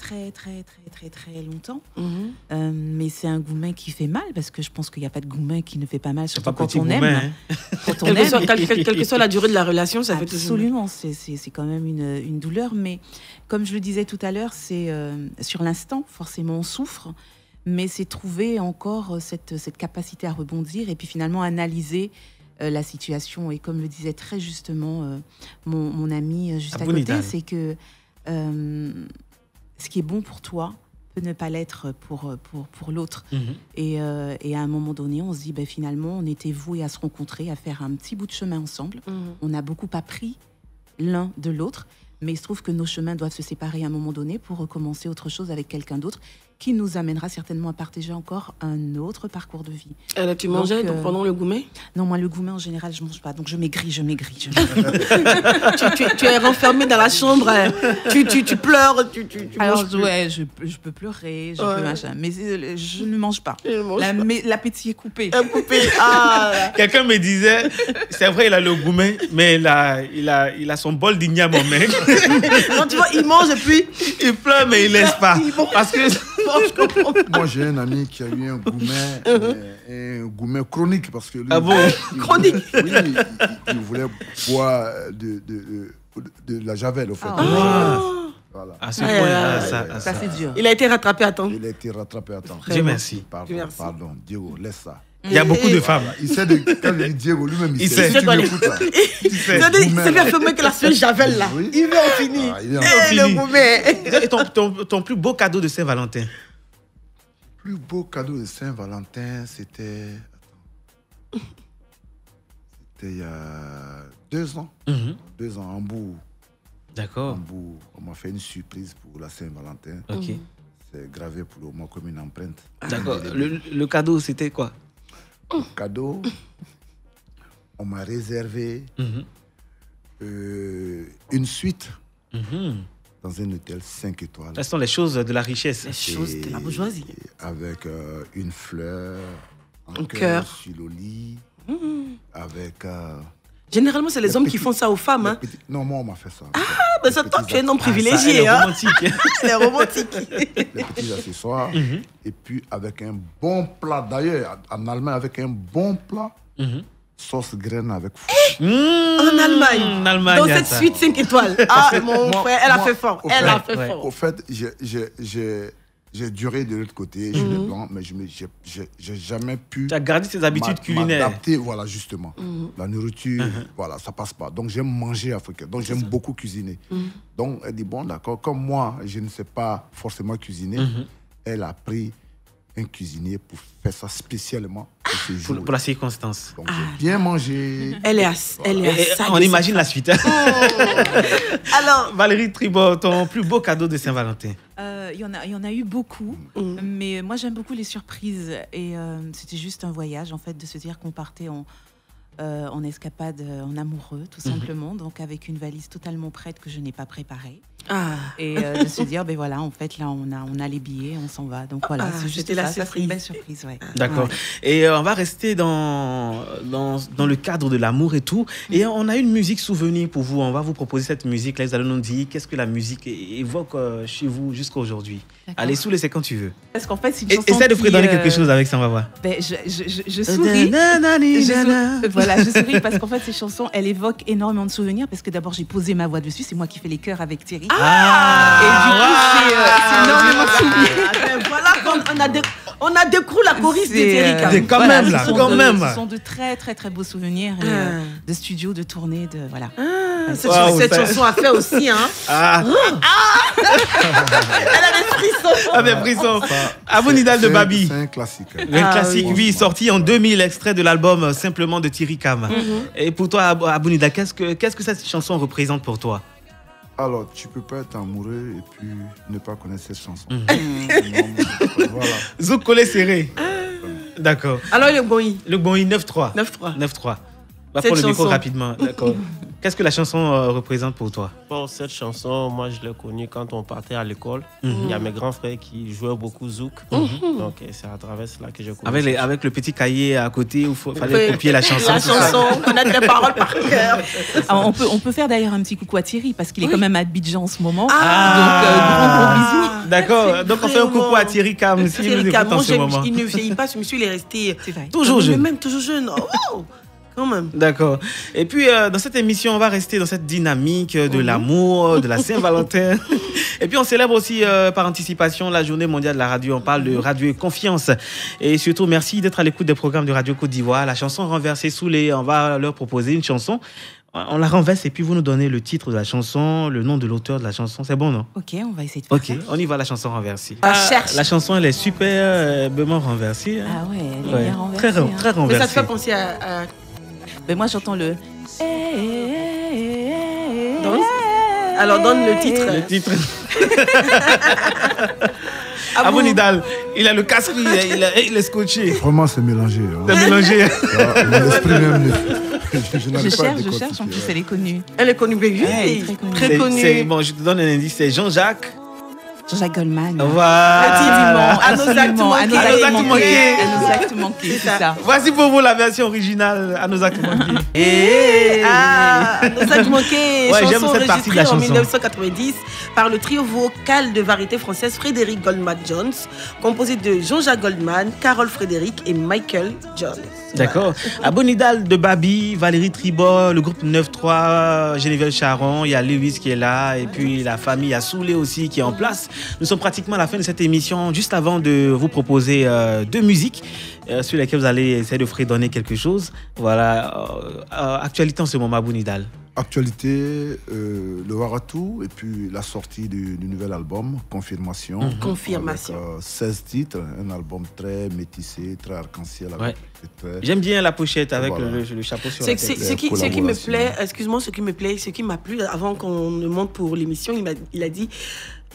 longtemps. Mais c'est un goumen qui fait mal, parce que je pense qu'il n'y a pas de goumen qui ne fait pas mal, surtout quand on aime. Hein. Quand on quelle que soit la durée de la relation, ça fait toujours mal. Absolument, c'est quand même une douleur. Mais comme je le disais tout à l'heure, c'est sur l'instant, forcément, on souffre. Mais c'est trouver encore cette capacité à rebondir et puis finalement analyser la situation. Et comme le disait très justement mon ami juste à côté, c'est que ce qui est bon pour toi peut ne pas l'être pour l'autre. Et à un moment donné, on se dit, finalement, on était voués à se rencontrer, à faire un petit bout de chemin ensemble. On a beaucoup appris l'un de l'autre, mais il se trouve que nos chemins doivent se séparer à un moment donné pour recommencer autre chose avec quelqu'un d'autre qui nous amènera certainement à partager encore un autre parcours de vie. Tu mangeais pendant le goumen? Non, moi, le goumen, en général, je ne mange pas. Donc, je maigris. tu es renfermée dans la chambre. Tu pleures. Alors, je peux pleurer, je peux machin. Mais je ne mange pas. L'appétit est coupé. Quelqu'un me disait, c'est vrai, il a le goumen, mais il a son bol d'igname en main. Non, tu vois, il mange et puis... Il pleure, mais il ne laisse pas. Parce que... Moi, j'ai un ami qui a eu un goumen chronique parce que lui, chronique. Oui, il voulait boire de la javel, au fait. Voilà. Ça c'est dur. Il a été rattrapé à temps. Il a été rattrapé à temps. Dieu merci. Pardon, Diego, laisse ça. Il y a beaucoup de femmes. Il sait quand il dit Diego, lui-même, il sait. Il s'est bien affirmé que la seule javel là. Oui. Il veut en finir. Le goumen. Et ton plus beau cadeau de Saint-Valentin? Le plus beau cadeau de Saint-Valentin, c'était il y a 2 ans. 2 ans, en Bourg. D'accord. On m'a fait une surprise pour la Saint-Valentin. Ok. C'est gravé pour le moment comme une empreinte. D'accord. Le cadeau, c'était quoi? Le cadeau, on m'a réservé une suite dans un hôtel 5 étoiles. Ce sont les choses de la richesse. Les choses de la bourgeoisie. Avec une fleur, un cœur sur le lit, avec... Généralement, c'est les hommes qui font ça aux femmes. Non, moi, on m'a fait ça. Mais ça, toi, tu es un homme privilégié. Elle est romantique. Elle est romantique. Les petits accessoires. Et puis, avec un bon plat. D'ailleurs, en Allemagne, avec un bon plat. Sauce graine avec fou. En Allemagne. Dans cette suite 5 étoiles. Mon frère, elle a fait fort. Au fait, j'ai duré de l'autre côté, je suis blanc, mais j'ai jamais pu... Tu as gardé tes habitudes culinaires. M'adapter, voilà, justement. La nourriture, voilà, ça passe pas. Donc, j'aime manger africain. Donc, j'aime beaucoup cuisiner. Donc, elle dit, bon, d'accord, comme moi, je ne sais pas forcément cuisiner, elle a pris un cuisinier pour faire ça spécialement pour ce jour. Pour la circonstance. Donc, j'ai bien mangé. Elle est on imagine la suite. Alors, Valérie Tribord, ton plus beau cadeau de Saint-Valentin? Il y en a eu beaucoup, mais moi j'aime beaucoup les surprises. Et c'était juste un voyage, en fait, de se dire qu'on partait en escapade, en amoureux, tout simplement. Donc avec une valise totalement prête que je n'ai pas préparée. Et de se dire, voilà, en fait, là, on a les billets, on s'en va. Donc voilà, c'est juste ça, c'est une belle surprise. Ouais. D'accord. Ouais. Et on va rester dans le cadre de l'amour et tout. Et on a une musique souvenir pour vous. On va vous proposer cette musique. Là, vous allez nous dire qu'est-ce que la musique évoque chez vous jusqu'à aujourd'hui. Allez, sous les quand tu veux. Parce qu'en fait, c'est une chanson essaie de fredonner quelque chose avec ça, on va voir. Je souris. Voilà, je souris parce qu'en fait, ces chansons, elles évoquent énormément de souvenirs. Parce que d'abord, j'ai posé ma voix dessus. C'est moi qui fais les chœurs avec Thierry. Et du coup, c'est énormément de souvenirs. Voilà, on a découvert la choriste de Thierry. Quand même, là, quand même. Ce sont de très, très, très beaux souvenirs de studio, de tournée, de voilà. Cette chanson a fait aussi, hein. Elle a des frissons. Des frissons. Abounidal de Babi. C'est un classique. Un classique, oui, sorti en 2000, extrait de l'album Simplement de Thierry Cam. Et pour toi, Abounidal, qu'est-ce que cette chanson représente pour toi? Alors, tu peux pas être amoureux et puis ne pas connaître cette chanson. Voilà. Zouk collé serré. D'accord. Alors, le Bonny. Le Bonny 9-3. 9-3. Va prendre le micro rapidement, d'accord. Qu'est-ce que la chanson représente pour toi? Bon, cette chanson, moi, je l'ai connue quand on partait à l'école. Il y a mes grands frères qui jouaient beaucoup zouk. Donc, c'est à travers cela que j'ai connu. Avec le petit cahier à côté où il fallait copier la chanson. La chanson, connaître les paroles par cœur. On peut faire d'ailleurs un petit coucou à Thierry parce qu'il est quand même à Abidjan en ce moment. Donc, gros bisous. D'accord. Donc, on fait un coucou à Thierry Cam. Thierry Cam, il ne vieillit pas. Ce monsieur, il est resté toujours jeune. Même toujours jeune. Oh. Quand même. D'accord. Et puis, dans cette émission, on va rester dans cette dynamique de l'amour, de la Saint-Valentin. Et puis, on célèbre aussi par anticipation la journée mondiale de la radio. On parle de radio et confiance. Et surtout, merci d'être à l'écoute des programmes de Radio Côte d'Ivoire. La chanson Renversée sous les... On va leur proposer une chanson. On la renverse et puis vous nous donnez le titre de la chanson, le nom de l'auteur de la chanson. C'est bon, non? Ok, on va essayer de faire ça. Ok, on y va, la chanson renversée. Cherche. La chanson, elle est superbement renversée. Ah ouais, elle est bien renversée. Très renversée. Mais ça te fait penser à... Mais moi, j'entends le... Alors, donne le titre. Le titre. Abou Nidal, il a le casque, il est scotché. Vraiment, c'est mélangé. C'est mélangé. L'esprit même... Je cherche, en plus, elle est connue. Elle est connue, oui. Très connue. Bon, je te donne un indice, c'est Jean-Jacques Goldman. Voilà. À nos actes manqués, c'est ça. Voici pour vous la version originale, à nos actes manqués. Nos actes manqués, j'aime chanson cette partie de la enregistrée en chanson. 1990 par le trio vocal de variété française Frédéric Goldman Jones, composé de Jean-Jacques Goldman, Carole Frédéric et Michael Jones. D'accord. Abou Nidal de Babi, Valérie Tribord, le groupe 9-3, Geneviève Charon, il y a Lewis qui est là, et puis la famille Assoulé aussi qui est en place. Nous sommes pratiquement à la fin de cette émission, juste avant de vous proposer deux musiques sur lesquelles vous allez essayer de fredonner quelque chose. Voilà. Actualité en ce moment, Abou Nidal. Actualité, le Waratou et puis la sortie du nouvel album, Confirmation. Confirmation. Avec 16 titres, un album très métissé, très arc-en-ciel. J'aime bien la pochette avec le chapeau sur la tête. Ce qui me plaît, excuse-moi, ce qui m'a plu, avant qu'on ne monte pour l'émission, il a dit...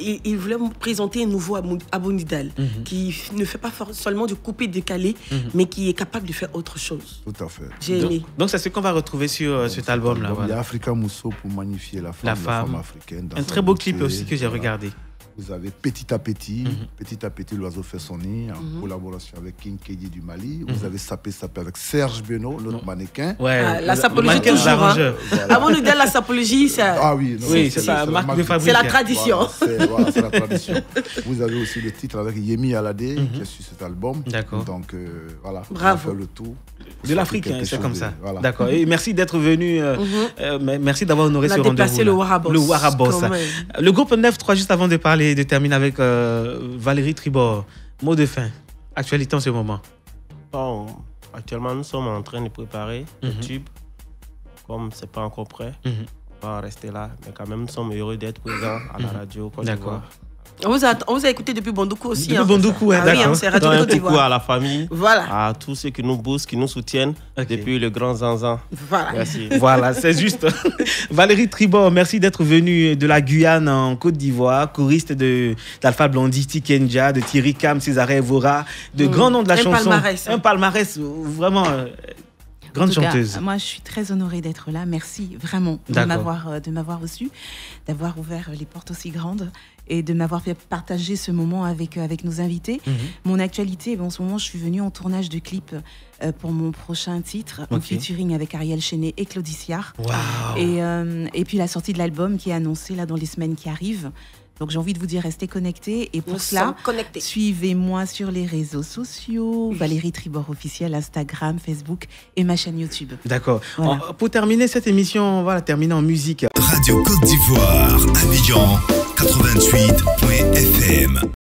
Il voulait me présenter un nouveau Abou Nidal qui ne fait pas seulement du coupé-décalé, mais qui est capable de faire autre chose. Tout à fait. J'ai aimé. Donc c'est ce qu'on va retrouver sur cet album-là. Il y a Africa Mousso pour magnifier la femme africaine. Un très beau clip aussi que j'ai regardé. Vous avez Petit à Petit, Petit à Petit, l'oiseau fait son nid, en collaboration avec King Kedi du Mali. Vous avez Sapé avec Serge Beno, l'autre mannequin. La sapologie toujours. Abou Nidal, la sapologie, ça... Ah oui, c'est ça, marque de fabrique. C'est la tradition. C'est la tradition. Vous avez aussi le titre avec Yemi Alade, qui est sur cet album. D'accord. Donc bravo. On va faire le tour. De l'Afrique, c'est comme ça. Voilà. D'accord. Et merci d'être venu. Merci d'avoir honoré ce rendez-vous. Déplacé le Warabos. Le groupe 9-3, juste avant de terminer avec Valérie Tribord. Mot de fin. Actualité en ce moment. Bon, actuellement, nous sommes en train de préparer le tube. Comme ce n'est pas encore prêt, on va rester là. Mais quand même, nous sommes heureux d'être présents à la radio Côte d'Ivoire. On vous a écouté depuis Bondoukou aussi. Depuis Bondoukou, d'accord. C'est Radio Côte d'Ivoire. Un coucou à la famille, voilà. à tous ceux qui nous boostent, qui nous soutiennent depuis le grand Zanzan. Voilà. Merci. Voilà, c'est juste. Valérie Tribord, merci d'être venue de la Guyane en Côte d'Ivoire, choriste d'Alpha Blondy, Tikenja, de Thierry Cam, César Evora, de grands noms de la chanson. Un palmarès, vraiment. Grande chanteuse. Moi, je suis très honorée d'être là. Merci vraiment de m'avoir reçu, d'avoir ouvert les portes aussi grandes et de m'avoir fait partager ce moment avec nos invités. Mon actualité, en ce moment, je suis venue en tournage de clip pour mon prochain titre, en featuring avec Ariel Chenet et Claudie Siard. Wow. Et puis la sortie de l'album qui est annoncée là dans les semaines qui arrivent. Donc j'ai envie de vous dire, restez connectés. Et pour cela, suivez-moi sur les réseaux sociaux, Valérie Tribord officielle, Instagram, Facebook et ma chaîne YouTube. D'accord. Voilà. Pour terminer cette émission, on va la terminer en musique. Radio Côte d'Ivoire, Abidjan, 88.fm.